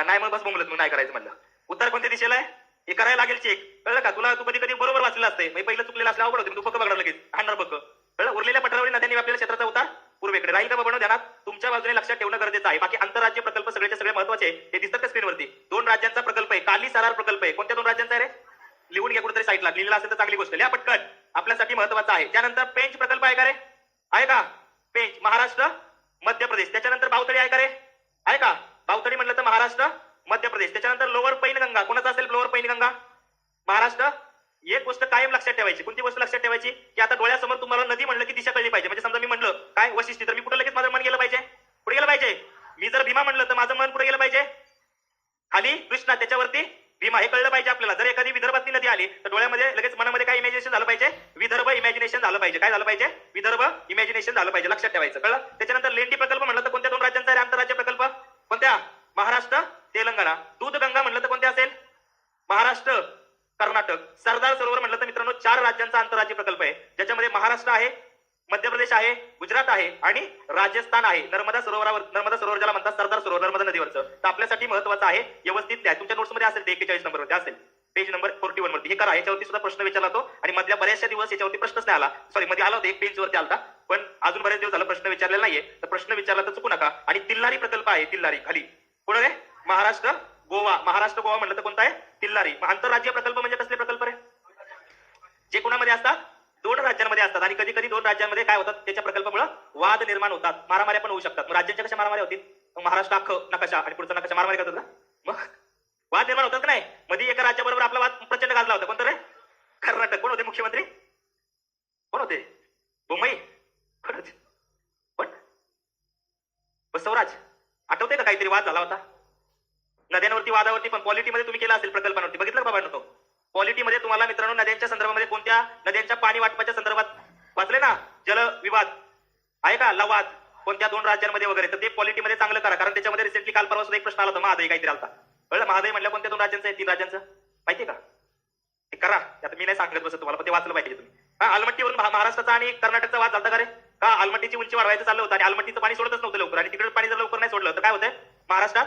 नाही मग बस बोंबलत. मग नाही करायचं म्हणलं. उत्तर कोणत्या दिशेला आहे? हे करायला लागेल चेक, कळलं का तुला? तू कधी कधी बरोबर वाचलेलं असते, पहिलं चुकलेलं असलं अवघड होते, तू पक्क बघणार लगेच हाणणार पक्क, कळलं? उरलेल्या पठारावरील नद्यांनी आपल्याला क्षेत्राचा उतार पूर्वेकडे राहील का बाबा ध्यानात? तुमच्या बाजूने लक्षात ठेवणं गरजेचं आहे. बाकी आंतरराज्य प्रकल्प सगळ्याचे सगळे महत्वाचे हे दिसतात का स्क्रीनवरती? 2 राज्यांचा प्रकल्प आहे, काली सारार प्रकल्प आहे. कोणत्या 2 राज्यांचा आहे रे? लिहून घ्या कुठेतरी साईडला, लिहिलेला असेल तर चांगली गोष्ट, लिहा पटकन, आपल्यासाठी महत्वाचा आहे. त्यानंतर पेंच प्रकल्प आहे का रे? आहे का? पेंच महाराष्ट्र मध्य प्रदेश. त्याच्यानंतर बावतळी आहे का रे? आहे का? बावतळी म्हटलं तर महाराष्ट्र मध्य प्रदेश. त्याच्यानंतर लोअर पैनगंगा, कोणाचा असेल लोअर पैनगंगा? महाराष्ट्र. एक गोष्ट कायम लक्षात ठेवायची. कोणती गोष्ट लक्षात ठेवायची? की आता डोळ्यासमोर तुम्हाला नदी म्हणलं की दिशा कळली पाहिजे. म्हणजे समजा मी म्हणलं काय वशिष्ठी, तर मी कुठे लगेच माझं मन गेलं पाहिजे? पुढे गेलं पाहिजे. मी जर भीमा म्हणलं तर माझं मन पुढे गेलं पाहिजे, खाली कृष्णा, त्याच्यावरती भीमा, हे कळलं पाहिजे आपल्याला. जर एखादी विदर्भातली नदी आली तर डोळ्यामध्ये लगेच मनामध्ये काय इमॅजिनेशन झालं पाहिजे? विदर्भ इमॅजिनेशन झालं पाहिजे. काय झालं पाहिजे? विदर्भ इमॅजिनेशन झालं पाहिजे. लक्षात ठेवायचं, कळलं? त्याच्यानंतर लेंडी प्रकल्प म्हणलं तर कोणत्या 2 राज्यांचा आहे आंतरराज्य प्रकल्प? कोणत्या? महाराष्ट्र तेलंगणा. दूधगंगा म्हणलं तर कोणत्या असेल? महाराष्ट्र कर्नाटक. सरदार सरोवर म्हटलं तर मित्रांनो 4 राज्यांचा आंतरराज्य प्रकल्प आहे, ज्याच्यामध्ये महाराष्ट्र आहे, मध्य प्रदेश आहे, गुजरात आहे आणि राजस्थान आहे. नर्मदा सरोवर ज्याला म्हणतात सरदार सरोवर, नर्मदा नदीवरचं. तर आपल्यासाठी महत्वाचं आहे, व्यवस्थित लिहा. तुमच्या नोट्स मध्ये असेल ते 41 नंबरवरती असेल, पेज नंबर 41 वरती. हे करा, याच्यावरती सुद्धा प्रश्न विचारला तो आणि मधल्या बऱ्याचशा दिवस याच्यावरती प्रश्नच नाही आला. सॉरी, मध्ये आला होता, एक पेज वरती आलता, पण अजून बरेच दिवस झाला प्रश्न विचारलेला नाहीये. तर प्रश्न विचारला तर चुकू नका. आणि तिल्लारी प्रकल्प आहे, तिल्लारी खाली कोण रे? महाराष्ट्र गोवा. महाराष्ट्र गोवा म्हणलं तर कोणता आहे? तिल्लारी. आंतरराज्य प्रकल्प म्हणजे कसले प्रकल्प रे? जे कोणामध्ये असतात? 2 राज्यांमध्ये असतात. आणि कधी कधी 2 राज्यांमध्ये काय होतात? त्याच्या प्रकल्पामुळे वाद निर्माण होतात, मारामाऱ्या पण होऊ शकतात. मग राज्यांच्या कशा मारामाऱ्या होतील? महाराष्ट्र अख्खं नकाशा आणि पुढचा नकाशा मारामारी करतात ना, मग वाद निर्माण होतात का नाही? मध्ये एका राज्याबरोबर आपला वाद प्रचंड गाजला होता. कोणतं रे? कर्नाटक. कोण होते मुख्यमंत्री? कोण होते? बोम्मई. कोण होते? कोण? बसवराज. आठवते का काहीतरी वाद झाला होता नद्यांवरती, वादावरती? पण पॉलिटीमध्ये तुम्ही केला असेल प्रकल्पांवरती, बघितलं का बाबा? तो पॉलिटीमध्ये तुम्हाला मित्रांनो नद्यांच्या संदर्भामध्ये, कोणत्या नद्यांच्या पाणी वाटपाच्या संदर्भात वाचले ना? जल विवाद आहे का? लवाद कोणत्या 2 राज्यांमध्ये वगैरे. तर ते पॉलिटीमध्ये चांगलं करा, कारण त्याच्यामध्ये रिसेंटली काल परवा सुद्धा एक प्रश्न आला होता, महादय काहीतरी आलता, कळलं? महादय म्हणलं कोणत्या 2 राज्यांचं आहे? 3 राज्यांचं माहितीये का? ते करा. आता मी नाही सांगत बसत तुम्हाला, पण ते वाचलं पाहिजे तुम्ही. हा, आलमट्टीवरून महाराष्ट्राचा आणि कर्नाटकचा वाद झाला का रे? का आलमट्टीची उंची वाढवायचं चाललं होतं आणि आलमट्टीचं पाणी सोडतच नव्हतं लवकर, आणि तिकडे पाणी जर लवकर नाही सोडलं तर काय होतंय? महाराष्ट्रात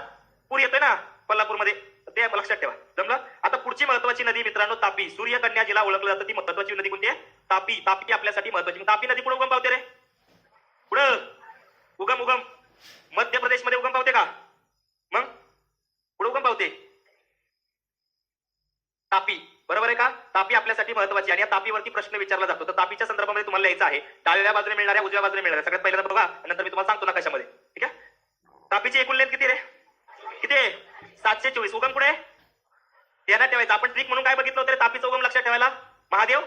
पूर येतोय ना कोल्हापूरमध्ये. ते लक्षात ठेवा, जमलं? आता पुढची महत्वाची नदी मित्रांनो तापी. सूर्यकन्या जिला ओळखलं जातं ती महत्वाची नदी कोणती आहे? तापी. तापी आपल्यासाठी महत्वाची. तापी नदी पुढे उगम पावते रे? पुढं उगम मध्य प्रदेश मध्ये उगम पावते का? मग पुढे उगम पावते तापी, बरोबर आहे का? तापी आपल्यासाठी महत्वाची. आणि या तापीवरती प्रश्न विचारला जातो. तर तापीच्या संदर्भामध्ये तुम्हाला लिहायचं आहे, डाव्या बाजूने मिळणाऱ्या, उजव्या बाजूने मिळणाऱ्या. सगळ्यात पहिल्यांदा बघा, नंतर मी तुम्हाला सांगतो ना कशामध्ये, ठीक आहे? तापीची एकूण लेंथ किती रे? किती? 724. उगम पुढे ध्यानात ठेवायचं. आपण ट्रिक म्हणून काय बघितलं होतं? तापीचं उगम लक्षात ठेवायला. महादेव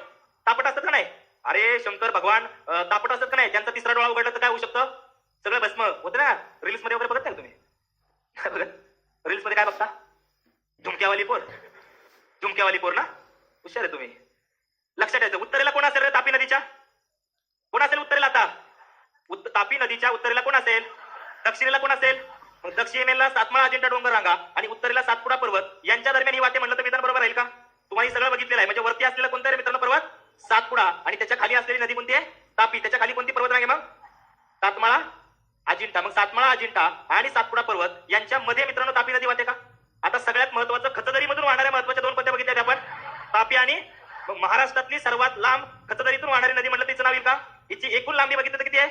तापट असतात का नाही? अरे शंकर भगवान तापट असतात का नाही? त्यांचा तिसरा डोळा उघडला तर काय होऊ शकतं? सगळं भस्म होतं ना. रील्स मध्ये वगैरे बघत नाही तुम्ही? रील्स मध्ये काय बघता? झुमक्यावाली पोर ना. हुशार आहे तुम्ही. लक्षात ठेवायचं. उत्तरेला कोण असेल रे तापी नदीच्या? कोण असेल उत्तरेला? आता तापी नदीच्या उत्तरेला कोण असेल? दक्षिणेला कोण असेल? दक्षिणेला सातमाळा अजिंठा डोंगर रांगा आणि उत्तरेला सातपुडा पर्वत. यांच्या दरम्यान ही वाटे म्हणलं तर मित्रांनो बरोबर राहील का? तुम्हाला सगळं बघितलेलं आहे. म्हणजे वरती असलेला कोणता रे मित्रांनो पर्वत? सातपुडा. आणि त्याच्या खाली असलेली नदी कोणती आहे? तापी. त्याच्या खाली कोणती पर्वत रांग आहे मग? सातमाळा अजिंठा. मग सातमाळा अजिंठा आणि सातपुडा पर्वत यांच्या मध्ये मित्रांनो तापी नदी वाहते का? आता सगळ्यात महत्वाचं, खचदरीमधून वाहणाऱ्या महत्वाच्या 2 पद्ध्या बघितल्या आपण, तापी आणि महाराष्ट्रातली सर्वात लांब खचदरीतून वाहणारी नदी म्हटलं तिचं नाव येईल का? हिची एकूण लांबी बघितलं तर किती आहे?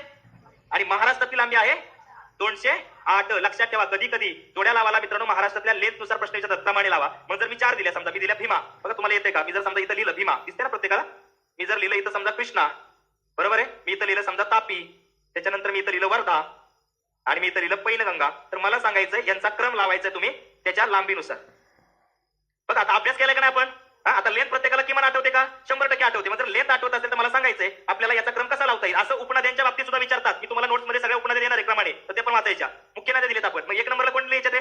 आणि महाराष्ट्रातली लांबी आहे 208. लक्षात ठेवा, कधी कधी जोड्या लावाला मित्रांनो महाराष्ट्रातल्या लेंथ नुसार प्रश्न विचारतात, क्रमाने लावा. मग जर मी 4 दिल्या, समजा मी दिल्या भीमा, बघा तुम्हाला येते का? मी जर समजा इथं लिहिलं भीमा, दिसते ना प्रत्येकाला? मी जर लिहिलं इथं समजा कृष्णा, बरोबर आहे? मी इथं लिहिलं समजा तापी, त्याच्यानंतर मी इथं लिहिलं वर्धा आणि मी इथं लिहिलं पैनगंगा. तर मला सांगायचंय यांचा क्रम लावायचा तुम्ही त्याच्या लांबीनुसार. बघा आता अभ्यास केलाय का नाही आपण? आता लेंथ प्रत्येकाला किमान आठवते का? 100% आठवते. म्हणजे लेंथ आठवत असेल तर मला सांगायचंय आपल्याला याचा क्रम कसा लावता येईल. असं उपनद्यांच्या बाबतीत सुद्धा विचारतात. मी तुम्हाला नोट्स मध्ये सगळ्या उपनद्या देणार आहे क्रमाने, तर ते पण वाचायच्या. मुख्य नद्या दिलेत आपण. मग 1 नंबरला कोण लिहायचे ते?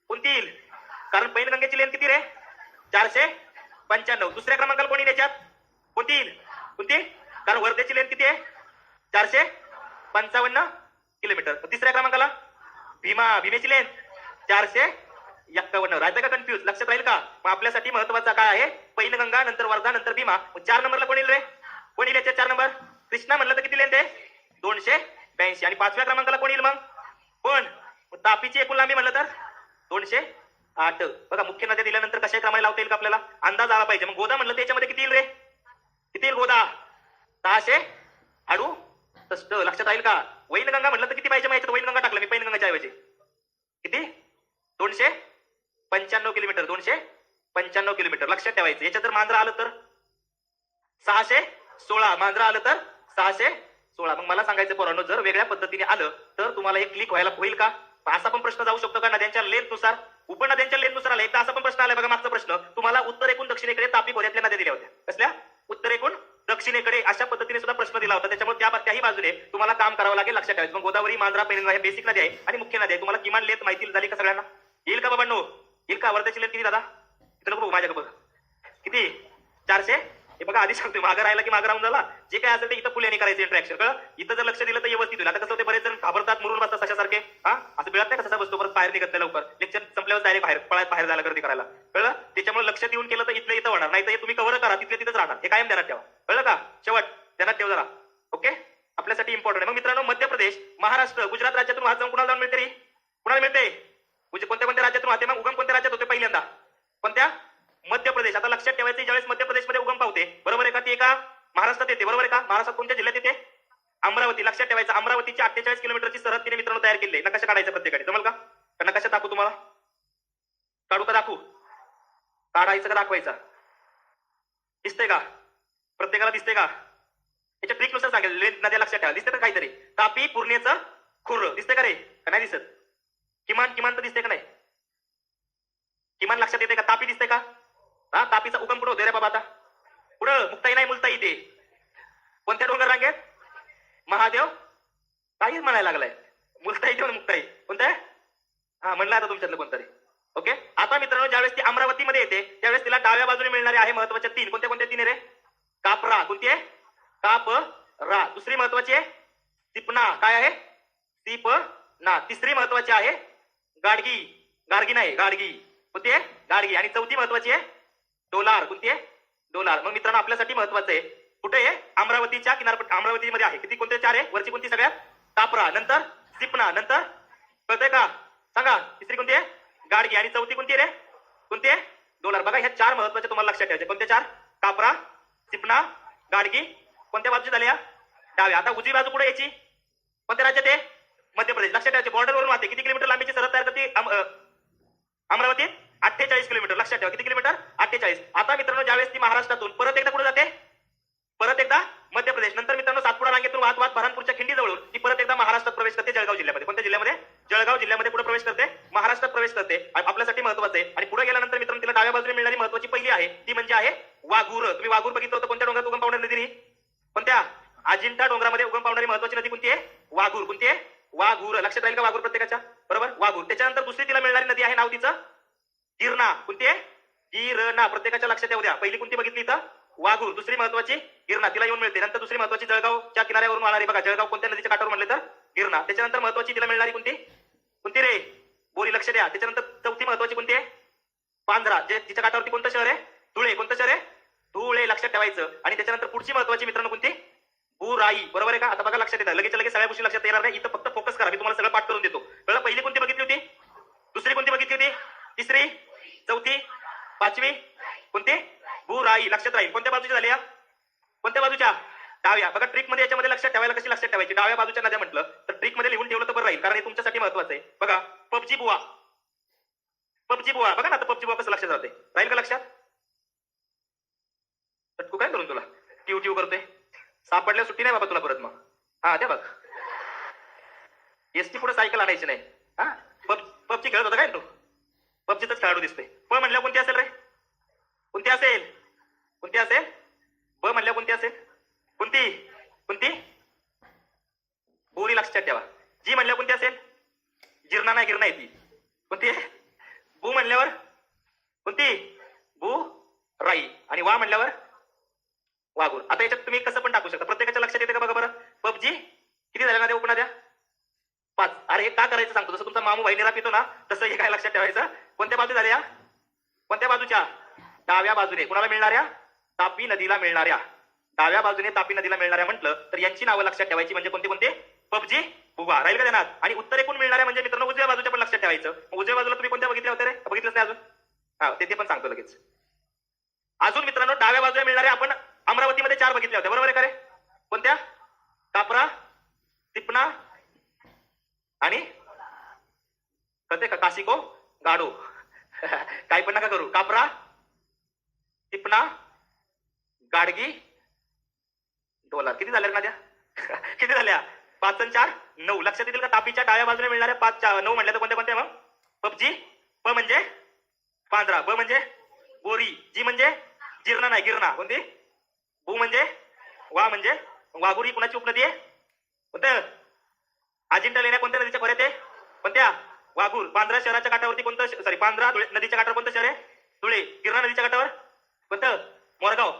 कोणती येईल? कारण पैनगंगेची लेंथ किती रे? 495. दुसऱ्या क्रमांकाला कोणी याच्यात कोणती येईल? कोणती? कारण वर्धेची लेंथ किती आहे? 455 किलोमीटर. तिसऱ्या क्रमांकाला भीमेची लेंथ 451. राहतं का कन्फ्युज? लक्षात राहील का? मग आपल्यासाठी महत्वाचा काय आहे? पैनगंगा, नंतर वर्धा, नंतर भीमा. 4 नंबरला कोण येईल रे? कोण येईल याच्यात 4 नंबर? कृष्णा म्हणलं तर किती लेंथ आहे? 282. आणि 5व्या क्रमांकाला कोण येईल मग? कोण? तापीची एकूण लांबी म्हणलं तर 200 8. बघा मुख्य नद्या दिल्यानंतर कशा क्रमाने लावता येईल का आपल्याला अंदाज आला पाहिजे. मग गोदा म्हणलं त्याच्यामध्ये किती येईल रे? किती येईल गोदा? 668. लक्षात राहील का? वैनगंगा म्हटलं तर किती पाहिजे माहिती? वैनगंगा टाकलं मी पैनगंगाच्या ऐवजी. किती? 295 किलोमीटर. 295 किलोमीटर लक्षात ठेवायचं. याच्यात जर मांजरा आलं तर 616. मांजरा आलं तर 616. मग मला सांगायचं पोरांनो, जर वेगळ्या पद्धतीने आलं तर तुम्हाला हे क्लिक व्हायला होईल का? असा पण प्रश्न जाऊ शकतो का नद्यांच्या लेंथनुसार, उपनद्यांच्या लेंथनुसार आला. एकदा असा पण प्रश्न आलाय बघा मागचा प्रश्न. तुम्हाला उत्तरेकडून दक्षिणेकडे तापी खोऱ्यातल्या नद्या दिल्या होत्या. कसल्या? उत्तरेकडून दक्षिणेकडे अशा पद्धतीने सुद्धा प्रश्न दिला होता. त्याच्यामुळे त्याही बाजूने तुम्हाला काम करावं लागेल. लक्षात ठेवायचं. मग गोदावरी, मांजरा, पैनगंगा हे बेसिक नदी आहे आणि मुख्य नदी आहे. तुम्हाला किमान लेंथ माहिती झाली का सगळ्यांना? येईल का बाबांनो? येईल का? वर्ध्याची लेंथ किती दादा? इथं नको माझ्याकडे बघ. किती? 400. हे बघा आधी सांगतोय, मागं राहिला की मागं राहून झाला. जे काय असेल ते इथं फुल्याने करायचं इंटरॅक्शन. कळलं? इथं जर लक्ष दिलं तर व्यवस्थित होईल. आता कसं होते, बरेच जण घाबरतात, मुरून बसतात सशासारखे. असं मिळत नाही, कसा बसतो परत बाहेर निघत नाही लवकर. लेक्चर संपल्यावर डायरेक्ट बाहेर जायला गर्दी करायला. कळलं? त्याच्यामुळे लक्ष देऊन केलं तर इथलं इथं होणार, नाही तर तुम्ही कव्हर करा, तिथले तिथंच राहणार. हे कायम ध्यानात ठेवा. कळलं का? शेवट ध्यानात ठेव जरा. ओके, आपल्यासाठी इम्पॉर्टंट आहे. मग मित्रांनो, मध्य प्रदेश, महाराष्ट्र, गुजरात राज्यातून वाहत जाऊन कुणाला जाऊन मिळते? कुणाला मिळते? म्हणजे कोणत्या कोणत्या राज्यातून वाहते? मग उगम कोणत्या राज्यात होते पहिल्यांदा? कोणत्या? मध्य प्रदेश. आता लक्षात ठेवायचं, ज्यावेळेस मध्य प्रदेशमध्ये उगम पावते, बरोबर आहे का? ती एका महाराष्ट्रात येते, बरोबर आहे का? महाराष्ट्रात कोणत्या जिल्ह्यात येते? अमरावती. लक्षात ठेवायचं, अमरावतीची 48 किलोमीटरची सरहद तिने मित्रांनो तयार केली. नकाशा काढायचा प्रत्येकाने. जमल का? नकाशा दाखवू तुम्हाला? काढू का दाखवू? काढायचं का दाखवायचा? दिसतंय का? प्रत्येकाला दिसतंय का? याच्या ट्रिकनुसार सांगेल. नद्या लक्षात ठेवा. दिसतं का काहीतरी? तापी, पूर्णेचं खुर्र दिसतंय का रे? का नाही दिसत? किमान तर दिसतंय का नाही? किमान लक्षात येते का? तापी दिसतंय का? तापीचा उगम कुठं होतोय रे बाबा? आता पुढं मुक्ताई नाही, मुलताई ते. कोणत्या डोंगर रांगेत? महादेव काहीच म्हणायला लागलाय. मुलताई देऊन मुक्ताई कोणत्या? म्हणलं आता तुमच्यातलं कोणतरी. ओके, आता मित्रांनो, ज्यावेळेस ती अमरावतीमध्ये येते त्यावेळेस तिला डाव्या बाजूने मिळणारे आहे महत्वाच्या 3. कोणत्या कोणत्या 3 रे? कापरा. कोणती आहे? कापरा. दुसरी महत्वाची आहे सिपना. काय आहे? सिपना. तिसरी महत्वाची आहे गाडगी. गाडगी नाही, गाडगी. कोणती आहे? गाडगी. आणि चौथी महत्वाची आहे डोलार. कोणती आहे? डोलार. मग मित्रांनो, आपल्यासाठी महत्वाचं आहे कुठे आहे? अमरावतीच्या किनारपट्टी, अमरावतीमध्ये आहे. किती? कोणते 4 आहे? वरची कोणती सगळ्यात? कापरा, नंतर सिपना, नंतर कळतंय का? सांगा. तिसरी कोणती आहे? गाडगी. आणि चौथी कोणती रे? कोणती आहे? डोलार. बघा, ह्या 4 महत्वाच्या तुम्हाला लक्षात ठेवायचे. कोणत्या 4? कापरा, सिपना, गाडगी. कोणत्या बाजूची झाल्या? डाव्या. आता उजवी बाजू कुठे यायची? कोणत्या राज्यात आहे? मध्य प्रदेश. लक्षात ठेवायचे. बॉर्डर वरून वाहते. किती किलोमीटर लांबीची सरहद तयार करते अमरावती? 48 किलोमीटर. लक्षात ठेवा. किती किलोमीटर? 48. आता मित्रांनो, ज्यावेळेस ती महाराष्ट्रातून परत एकदा कुठे जाते? परत एकदा मध्य प्रदेश. नंतर मित्रांनो, सातपुडा रांगेतून वाहत बऱ्हाणपूरच्या खिंडी जवळून ती परत एकदा महाराष्ट्रात प्रवेश करते, जळगाव जिल्ह्यामध्ये. कोणत्या जिल्ह्यामध्ये? जळगाव जिल्ह्यामध्ये पुढे प्रवेश करते, महाराष्ट्रात प्रवेश करते. आपल्यासाठी महत्वाचं आहे. आणि पुढे गेल्यानंतर मित्रांनो, तिला डाव्या बाजूने मिळणारी महत्वाची पहिली आहे ती म्हणजे आहे वाघूर. तुम्ही वाघूर बघितलं होतं. कोणत्या डोंगरात उगम पावणारी नदी? कोणत्या? अजिंठा डोंगरामध्ये उगम पावणारी महत्वाची नदी कोणती आहे? वाघूर. कोणती आहे? वाघूर. लक्षात राहील का? वाघूर प्रत्येकाच्या, बरोबर? वाघूर. त्याच्यानंतर दुसरी तिला मिळणारी नदी आहे, नाव तिचं गिरणा. कोणती आहे? गिरणा. प्रत्येकाच्या लक्षात येऊ द्या. पहिली कोणती बघितली इथं? वाघूर. दुसरी महत्वाची गिरणा, तिला येऊन मिळते. नंतर दुसरी महत्वाची जळगावच्या किनाऱ्यावरून वाहणारी. बघा, जळगाव कोणत्या नदीच्या काठावर म्हणले तर गिरणा. त्याच्यानंतर महत्वाची तिला मिळणारी कोणती? कोणती रे? बोरी. लक्ष द्या. त्याच्यानंतर चौथी महत्वाची कोणती आहे? पांझरा. जे तिच्या काठावरती कोणतं शहर आहे? धुळे. कोणतं शहर आहे? धुळे. लक्षात ठेवायचं. आणि त्याच्यानंतर पुढची महत्वाची मित्रांनो कोणती? बुराई. बरोबर आहे का? आता बघा, लक्षात येतात. लगेच सगळ्या गोष्टी लक्षात येणार नाही. इथं फक्त फोकस करा. मी तुम्हाला सगळं पाठ करून देतो. कळलं? पहिली कोणती बघितली होती? दुसरी कोणती बघितली होती? तिसरी, चौथी, पाचवी कोणती? बुराई. लक्षात राहील. कोणत्या बाजूच्या झाल्या? कोणत्या बाजूच्या? डाव्या. बघा, ट्रिक मध्ये याच्यामध्ये लक्षात ठेवायला कशी लक्षात ठेवायची? डाव्या बाजूच्या नद्या म्हटलं तर ट्रिक मध्ये लिहून ठेवलं तर बरं राहील, कारण हे तुमच्यासाठी महत्वाचं आहे. बघा, पबजी बुवा. पबजी बुवा. बघा ना, आता पबजी बुवा कसं लक्षात राहते? राहील का लक्षात? तू काय करून तुला ट्यू करतोय? सापडल्या सुट्टी नाही बाबा तुला परत. मग द्या बघ. एसटी पुढे सायकल आणायची नाही. पबजी खेळत होता काय तू? पबजीतच खेळाडू दिसतोय. प म्हणल्या कोणती असेल रे? कोणती असेल? कोणती असेल? ब म्हणल्या कोणती असेल? कोणती? कोणती? बोरी. लक्षात ठेवा. जी म्हणल्या कोणती असेल? जिरणा नाही, गिरणा आहे ती. कोणती आहे? बू म्हणल्यावर कोणती? बू राई. आणि वा म्हणल्यावर वाघूर. आता याच्यात तुम्ही कसं पण टाकू शकता. प्रत्येकाच्या लक्षात येते का बघा बरं? पबजी किती झाल्या ना द्या? उपना द्या. 5. अरे हे का करायचं सांगतो. जसं तुमचा मामू भाई पितो ना, तसं हे काय लक्षात ठेवायचं. कोणत्या बाजू झाल्या? कोणत्या बाजूच्या? डाव्या बाजूने. कुणाला मिळणाऱ्या? तापी नदीला मिळणाऱ्या. डाव्या बाजूने तापी नदीला मिळणाऱ्या म्हटलं तर यांची नावं लक्षात ठेवायची. म्हणजे कोणते कोणते? पबजी बुवा राहील का देणार. आणि उत्तर एकूण मिळणाऱ्या म्हणजे मित्रांनो उजव्या बाजूच्या पण लक्षात ठेवायचं. उजव्या बाजूला तुम्ही कोणत्या बघितल्या होत्या रे? बघितलंच नाही अजून. हा ते पण सांगतो लगेच. अजून मित्रांनो डाव्या बाजूला मिळणाऱ्या आपण अमरावतीमध्ये 4 बघितल्या होत्या, बरोबर आहे का रे? कोणत्या? कापरा, तिपणा आणि कळते का? काशिको गाडो. काही पण नका करू. कापरा, तिपणा, गाडगी, डोला. किती झाल्या ना त्या? किती झाल्या? 5 आणि 4 9. लक्षात येतील का? तापीच्या डाव्या बाजूने मिळणाऱ्या 5 9 म्हणल्या तर कोणत्या कोणत्या मग? पबजी, प म्हणजे पांढरा, ब म्हणजे बोरी, जी म्हणजे जिरणा नाही गिरणा. कोणती? बू म्हणजे वा म्हणजे वाघुरी. कुणाची उपनदी आहे? कोणतं? अजिंठा लेण्या कोणत्या नदीच्या खोऱ्यात आहे? कोणत्या? वाघूर. पांढरा शहराच्या काठावरती कोणतं? सॉरी, पांढरा नदीच्या काठावर कोणतं शहर आहे? धुळे. गिरणा नदीच्या काठावर कोणतं? मोरगाव.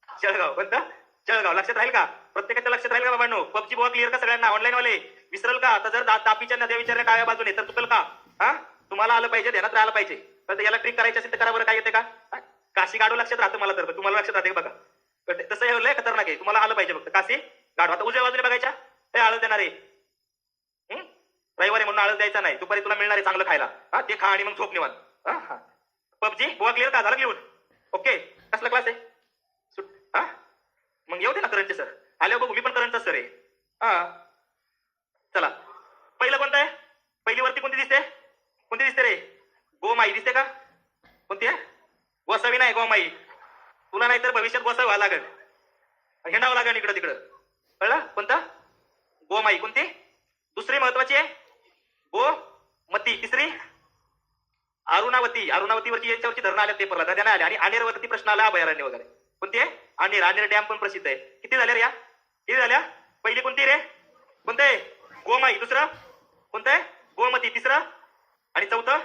जळगाव. कोणतं? जळगाव. लक्षात राहील का? प्रत्येकाच्या लक्षात राहील का बाबांनो? पबजी बुवा क्लिअर का सगळ्यांना? ऑनलाईन वाले विसरल का? आता जर तापीच्या नद्या विचारल्या डाव्या बाजूने तर चुकल का? हा तुम्हाला आलं पाहिजे, ध्यानात राहायला पाहिजे. तर याला ट्रिक करायची असेल तर करा बरं. काय येते का? काशी गाडो लक्षात राहतं मला, तर तुम्हाला लक्षात राहते बघा. तसं हे लय खतरनाक आहे, तुम्हाला आलं पाहिजे फक्त. काशी गाडो. आता उजव्या बाजूने बघायच्या. ते आळस देणार आहे. रविवारी म्हणून आळस द्यायचा नाही. दुपारी तुला मिळणार आहे चांगलं खायला. हा ते खा आणि मग झोप निवांत. पबजी बुवा क्लिअर का? झालं लिहून? ओके. कसला क्लास आहे? हा मग येऊ दे ना करंटचे सर. आले बघू, मी पण करंटचा सर आहे. हा चला, पहिलं कोणतं आहे? पहिली वरती कोणती दिसते? कोणती दिसते रे? गोमाई दिसते का? कोणती आहे? गोसावी नाही, गोमाई. तुला नाही तर भविष्यात गोसावी व्हावं लागेल, हिंडावं लागेल इकडं तिकडं. कळलं? कोणतं? गोमाई. कोणती? दुसरी महत्वाची आहे गोमती. तिसरी अरुणावती. अरुणावतीवरची याच्यावरची धरणं आल्या पेपरला, नद्या नाही आल्या. आणि अनेरवरती प्रश्न आला अभयारण्य वगैरे. कोणती आहे? अनेर. अनेर डॅम पण प्रसिद्ध आहे. किती झाल्या रे या? किती झाल्या? पहिली कोणती रे? कोणते? गोमाई. दुसरं कोणतं आहे? गोमती. तिसरं आणि चौथं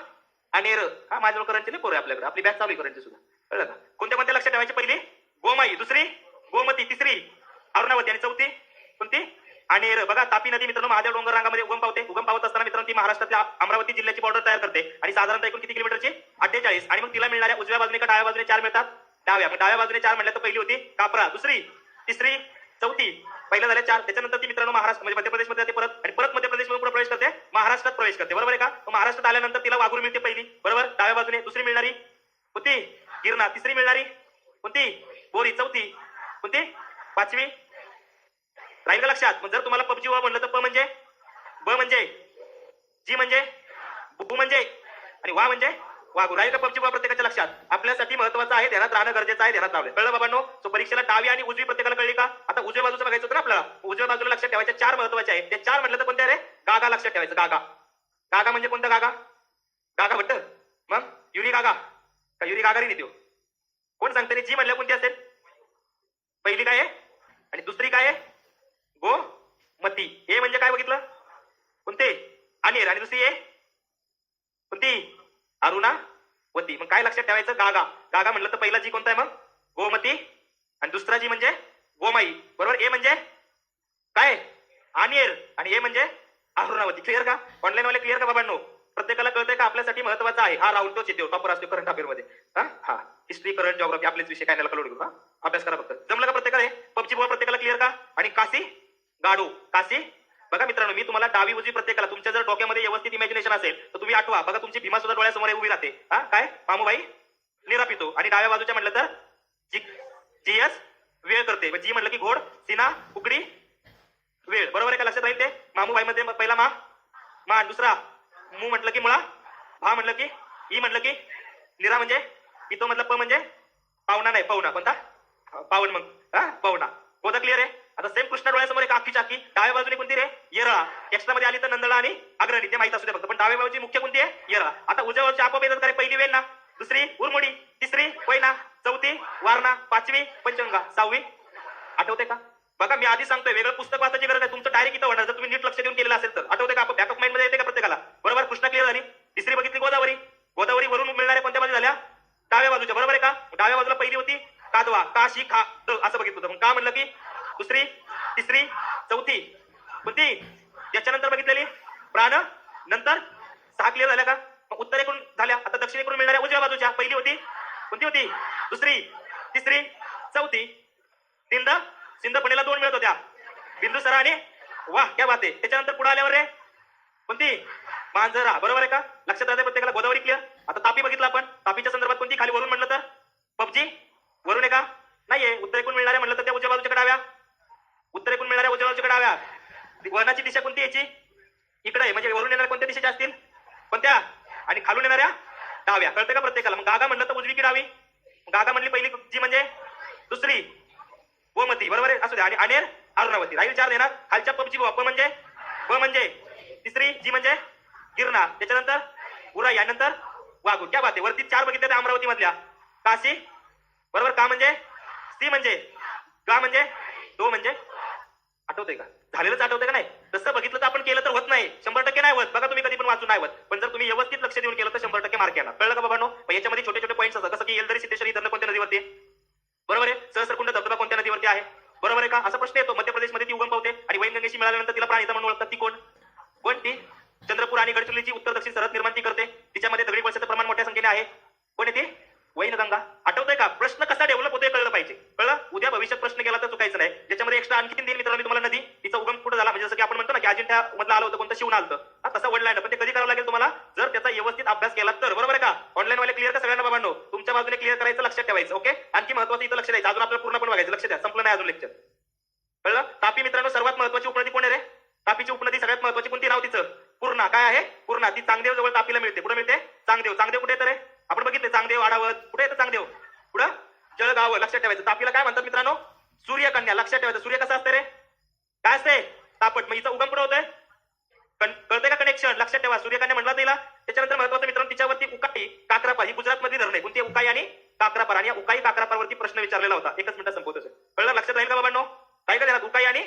अनेर. हा माझ्याजवळ करंटचे पोरं आपल्याकडे, आपली बॅच चालू आहे करंटची सुद्धा. कळलं का? कोणत्या कोणत्या लक्षात ठेवायची? पहिली गोमाई, दुसरी गोमती, तिसरी अरुणावती आणि चौथी कोणती? अनेर. बघा तापी नदी मित्रांनो महादेव डोंगर रांगामध्ये उगम पावते. उगम पावत असताना मित्रांनो ती महाराष्ट्रातल्या अमरावती जिल्ह्याची बॉर्डर तयार करते. आणि साधारणतः एकूण किती किलोमीटरची? 48. आणि मग तिला मिळणाऱ्या उजव्या बाजूने का डाव्या बाजूने 4 मिळतात? डाव्या. मग डाव्या बाजूने 4 म्हणल्या तर पहिली होती कापरा, दुसरी, तिसरी, चौथी. पहिल्या झाल्या 4. त्याच्यानंतर ती मित्रांनो महाराष्ट्र म्हणजे मध्य प्रदेशमध्ये जाते परत, आणि परत मध्य प्रदेशमधून पुढे प्रवेश करते, महाराष्ट्रात प्रवेश करते. बरोबर आहे का? महाराष्ट्रात आल्यानंतर तिला वाघूर मिळते पहिली, बरोबर, डाव्या बाजूने. दुसरी मिळणारी कोणती? गिरणा. तिसरी मिळणारी कोणती? बोरी. चौथी कोणती? 5वी. राहील का लक्षात? मग जर तुम्हाला पबजी व म्हणलं तर प म्हणजे, ब म्हणजे, जी म्हणजे, बु म्हणजे, आणि वा म्हणजे वाघू. राहील का पबजी व प्रत्येकाच्या लक्षात? आपल्यासाठी महत्वाचं आहे, ध्यानात राहणं गरजेचं आहे. ध्यानात राहलं. कळलं बाबांनो? सो परीक्षेला डावी आणि उजवी प्रत्येकाला कळली का? आता उजव्या बाजूचं बघायचं होतं ना आपल्याला. उजव्या बाजूला लक्षात ठेवायच्या 4 महत्वाचे आहेत. ते 4 म्हटलं तर कोणत्या रे? गागा लक्षात ठेवायचं. गागा. गागा म्हणजे कोणतं? गागा. गागा भट्ट. मग युरी गागा का युरी गागारी नाही? कोण सांगते रे? जी म्हणल्या कोणती असेल? पहिली काय आहे आणि दुसरी काय आहे? गोमती. ए म्हणजे काय बघितलं? कोणते? अनेर. आणि दुसरी आहे कोणती? अरुणावती. मग काय लक्षात ठेवायचं? गागा. गागा म्हटलं तर पहिला जी कोणता आहे मग? गोमती. आणि दुसरा जी म्हणजे गोमाई. बरोबर. ए म्हणजे काय? अनेर. आणि ए म्हणजे अरुणावती. क्लिअर का? ऑनलाईन वाले क्लिअर का बाबांनो? प्रत्येकाला कळतंय का? आपल्यासाठी महत्वाचा आहे. हा राहुल तोच येतो, टॉपर असतो करंट अफेअर मध्ये. हा हिस्ट्री, करंट, जिओग्राफी आपलेच विषय, काय नका लोड घेऊ. अभ्यास करा फक्त. जमलं का प्रत्येकाला? पबजी बुवा प्रत्येकाला क्लिअर का? आणि काशी गाडू. काशी बघा मित्रांनो, मी तुम्हाला डावी उजवी प्रत्येकाला, तुमच्या जर डोक्यामध्ये व्यवस्थित इमॅजिनेशन असेल तर तुम्ही आठवा. बघा तुमची भीमा सुद्धा डोळ्यासमोर उभी राहते. काय? मामूबाई निरा पितो. आणि डाव्या बाजूच्या म्हटलं तर जीएस वेळ करते. जी म्हटलं की घोड, सिना उकडी वेळ. बरोबर आहे का? लक्षात राहील ते. मामूबाई मध्ये पहिला मा, मा. दुसरा मू म्हटलं की मुळा, भा म्हटलं की ई म्हटलं की निरा म्हणजे पितो म्हटलं प म्हणजे पाहुणा नाही, पाहुणा. कोणता? पावन. मग पाहुणा. गोदा क्लिअर आहे? आता सेम कृष्णा डोळ्यासमोर एक आखी चाकी. डाव्या बाजूने कोणती रे? येरळा. एक्स्ट्रा मध्ये आली तर नंदळा आणि अग्रणी, ते माहित असू दे फक्त. पण डाव्या बाजूची मुख्य कोणती आहे? येरळा. आता उजव्या बाजूची आपोआप येतात का रे? पहिली वेण्णा, दुसरी उरमोडी, तिसरी कोयना, चौथी वारणा, 5वी पंचगंगा, 6वी आठवते का? बघा मी आधी सांगतोय, वेगळं पुस्तक वाचायची गरज आहे. तुमचं डायरेक्ट इथं होणार जर तुम्ही नीट लक्ष देऊन केलेलं असेल तर. आठवते का? आपण बॅकअप माइंड मध्ये येते का प्रत्येकाला? बरोबर. कृष्णा क्लिअर झाली. तिसरी बघितली गोदावरी. गोदावरी वरून मिळणाऱ्या कोणत्या बाजू झाल्या? डाव्या बाजूच्या. बरोबर आहे का? डाव्या बाजूला पहिली होती कादवा, काशी खा असं बघितलं होतं. मग का म्हणलं की दुसरी, तिसरी, चौथी कोणती? त्याच्यानंतर बघितलेली प्राण, नंतर 6 क्लिअर झाल्या का? मग उत्तरेकडून झाल्या. आता दक्षिणेकडून मिळणाऱ्या उजव्या बाजूच्या पहिली होती कोणती होती? दुसरी, तिसरी, चौथी. सिंध. सिंध पुणेला 2 मिळत होत्या, बिंदुसरा आणि वा क्या बात आहे. त्याच्यानंतर पुढे आल्यावर रे कोणती मांजरा, बरोबर आहे का? लक्षात राहते प्रत्येकाला. गोदावरी क्लिअर. आता तापी बघितलं आपण. तापीच्या संदर्भात कोणती खाली वरून म्हणलं तर पबजी वरून आहे का? नाहीये. उत्तरेकडून मिळणाऱ्या म्हणलं तर त्या उजव्या बाजूच्या डाव्या. उत्तरेकडून मिळणाऱ्या उजव्या बाजूच्या डाव्या. वरणाची दिशा कोणती याची? इकडे आहे. म्हणजे वरून येणाऱ्या कोणत्या दिशेच्या असतील? कोणत्या? आणि खालून येणाऱ्या डाव्या. कळते का प्रत्येकाला? मग गागा म्हणलं तर उजवी की डावी? गागा म्हणली पहिली जी म्हणजे दुसरी गोमती, बरोबर आहे. असू द्या. आणि अनेर अर्णवती राहील. चार देणार. खालच्या पबजी ब म्हणजे तिसरी जी म्हणजे गिरणा. त्याच्यानंतर उरा, यानंतर वाघू. क्या बात आहे. वरती चार बघितले त्या अमरावती मधल्या. काशी, बरोबर. का म्हणजे सी म्हणजे का म्हणजे दो म्हणजे आठवतंय का? झालेलंच आठवतंय का नाही? तसं बघितलं तर आपण केलं तर होत नाही. 100% नाही होत. बघा तुम्ही कधी पण वाचून नाही होत. पण जर तुम्ही व्यवस्थित लक्ष देऊन केलं तर 100% मार्क येणार. कळलं का बाबांनो? याच्यामध्ये छोटे छोटे पॉईंट्स असतात. जसं की येलदरी सिद्धेश्वरी धरण कोणत्या नदीवरती आहे? बरोबर आहे. सहस्रकुंड धबधबा कोणत्या नदीवरती आहे? बरोबर आहे का? असा प्रश्न येतो. मध्य प्रदेशमध्ये ती उगम पावते आणि वैनगंगेशी मिळाल्यानंतर तिला प्राणिता म्हणून ओळखतात. ती कोण? ती चंद्रपूर आणि गडचिरोलीची उत्तर दक्षिण सरहद निर्माण ती करते. तिच्यामध्ये दगडी कोळशाचं प्रमाण मोठ्या संख्येने आहे. कोण आहे ती? वैनगंगा. आठवतंय का? प्रश्न कसा डेव्हलप होतोय कळलं पाहिजे. कळलं? उद्या भविष्यात प्रश्न केला तर चुकायचं नाही. ज्याच्यामध्ये एक्स्ट्रा आणखी 3 मित्रांनो मी तुम्हाला नदी तिचा उगम कुठं झाला, म्हणजे जसं की आपण म्हणतो ना की अजिंठा मधलं आलं होतं कोणतं शिवून आलं होतं. तसं वडला आहे. पण ते कधी करावं लागेल तुम्हाला? जर त्याचा व्यवस्थित अभ्यास केला तर. बरोबर आहे का? ऑनलाईन वाले क्लिअर का सगळ्यांना बाबांनो? तुमच्या बाजूने क्लिअर करायचं, लक्षात ठेवायचं. ओके. आणखी महत्त्वाचं इथं लक्ष द्यायचं. अजून आपल्याला पूर्ण पण बघायचं. लक्ष द्या. संपलं नाही अजून लेक्चर. कळलं? तापी मित्रांनो सर्वात महत्त्वाची उपनदी कोण आहे रे? तापीची उपनदी सगळ्यात महत्त्वाची कोणती नाव तिचं? पूर्णा. काय आहे? पूर्णा. ती चांगदेव जवळ तापीला मिळते. कुठे मिळते? चांगदेव. चांगदेव कुठे येतं रे? आपण बघितले चांगदेव आडावत. कुठे येतं चांगदेव? पुढं जळगाव. लक्षात ठेवायचं. तापीला काय म्हणतात मित्रांनो? सूर्यकन्या. लक्षात ठेवायचं. सूर्य कसा असते रे? काय असते? तापट. मग हिचा उगम कुठे होतोय? कळतंय का कनेक्शन? लक्षात ठेवा. सूर्यकन्या म्हणला तिला. त्याच्यानंतर महत्वाचं मित्रांनो तिच्यावरती उकाई काकरापार ही गुजरात मधली धरण आहे. कोणती? उकाई आणि काकरापार. आणि या उकाई काकरापारवरती प्रश्न विचारलेला होता. एकच मिनिटात संपवतो. कळलं? लक्षात राहील का बाबांनो? काय का देणार? उकाई आणि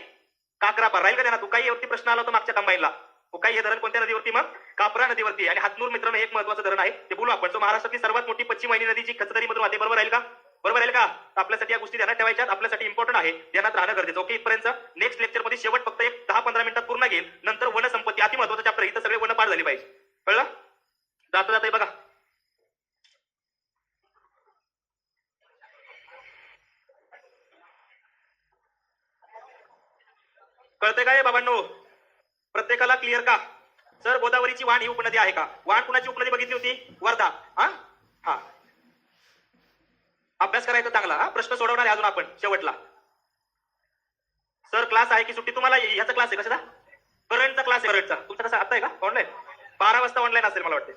काकरापार राहील का देणार? उकाई वरती प्रश्न आला होता मागच्या कंबाईनला. उकाई हे धरण कोणत्या नदीवरती? मग कापरा नदीवरती. आणि हातनूर मित्रांनो एक महत्वाचं धरण आहे, ते बोलू आपण. महाराष्ट्रातली सर्वात मोठी पश्चिम वाहिनी नदी जी खचदरी मधून वाहते. बरोबर राहील का? बरोबर राहील का? आपल्यासाठी या गोष्टी ध्यानात ठेवायच्यात. आपल्यासाठी इम्पॉर्टंट आहे. ध्यानात राहणं गरजेचं. ओके. इथपर्यंत. नेक्स्ट लेक्चर मध्ये शेवट फक्त एक 10-15 मिनिटात पूर्ण घेईल. नंतर वन संपत्ती अति महत्वाचं चॅप्टर. इथं सगळे वन पार झाली पाहिजे. कळलं? जाता बघा. कळतंय काय बाबांनो? प्रत्येकाला क्लिअर का? सर गोदावरीची वाण ही उपनदी आहे का? वाण कुणाची उपनदी बघितली होती? वर्धा. हा. अभ्यास करायचा चांगला. प्रश्न सोडवणार आहे अजून आपण शेवटला. सर क्लास आहे की सुट्टी? तुम्हाला ह्याचा क्लास आहे कशाचा? करंटचा क्लास आहे. करंटचा तुमचा कसा आता आहे का? ऑनलाईन 12 वाजता ऑनलाईन असेल मला वाटते.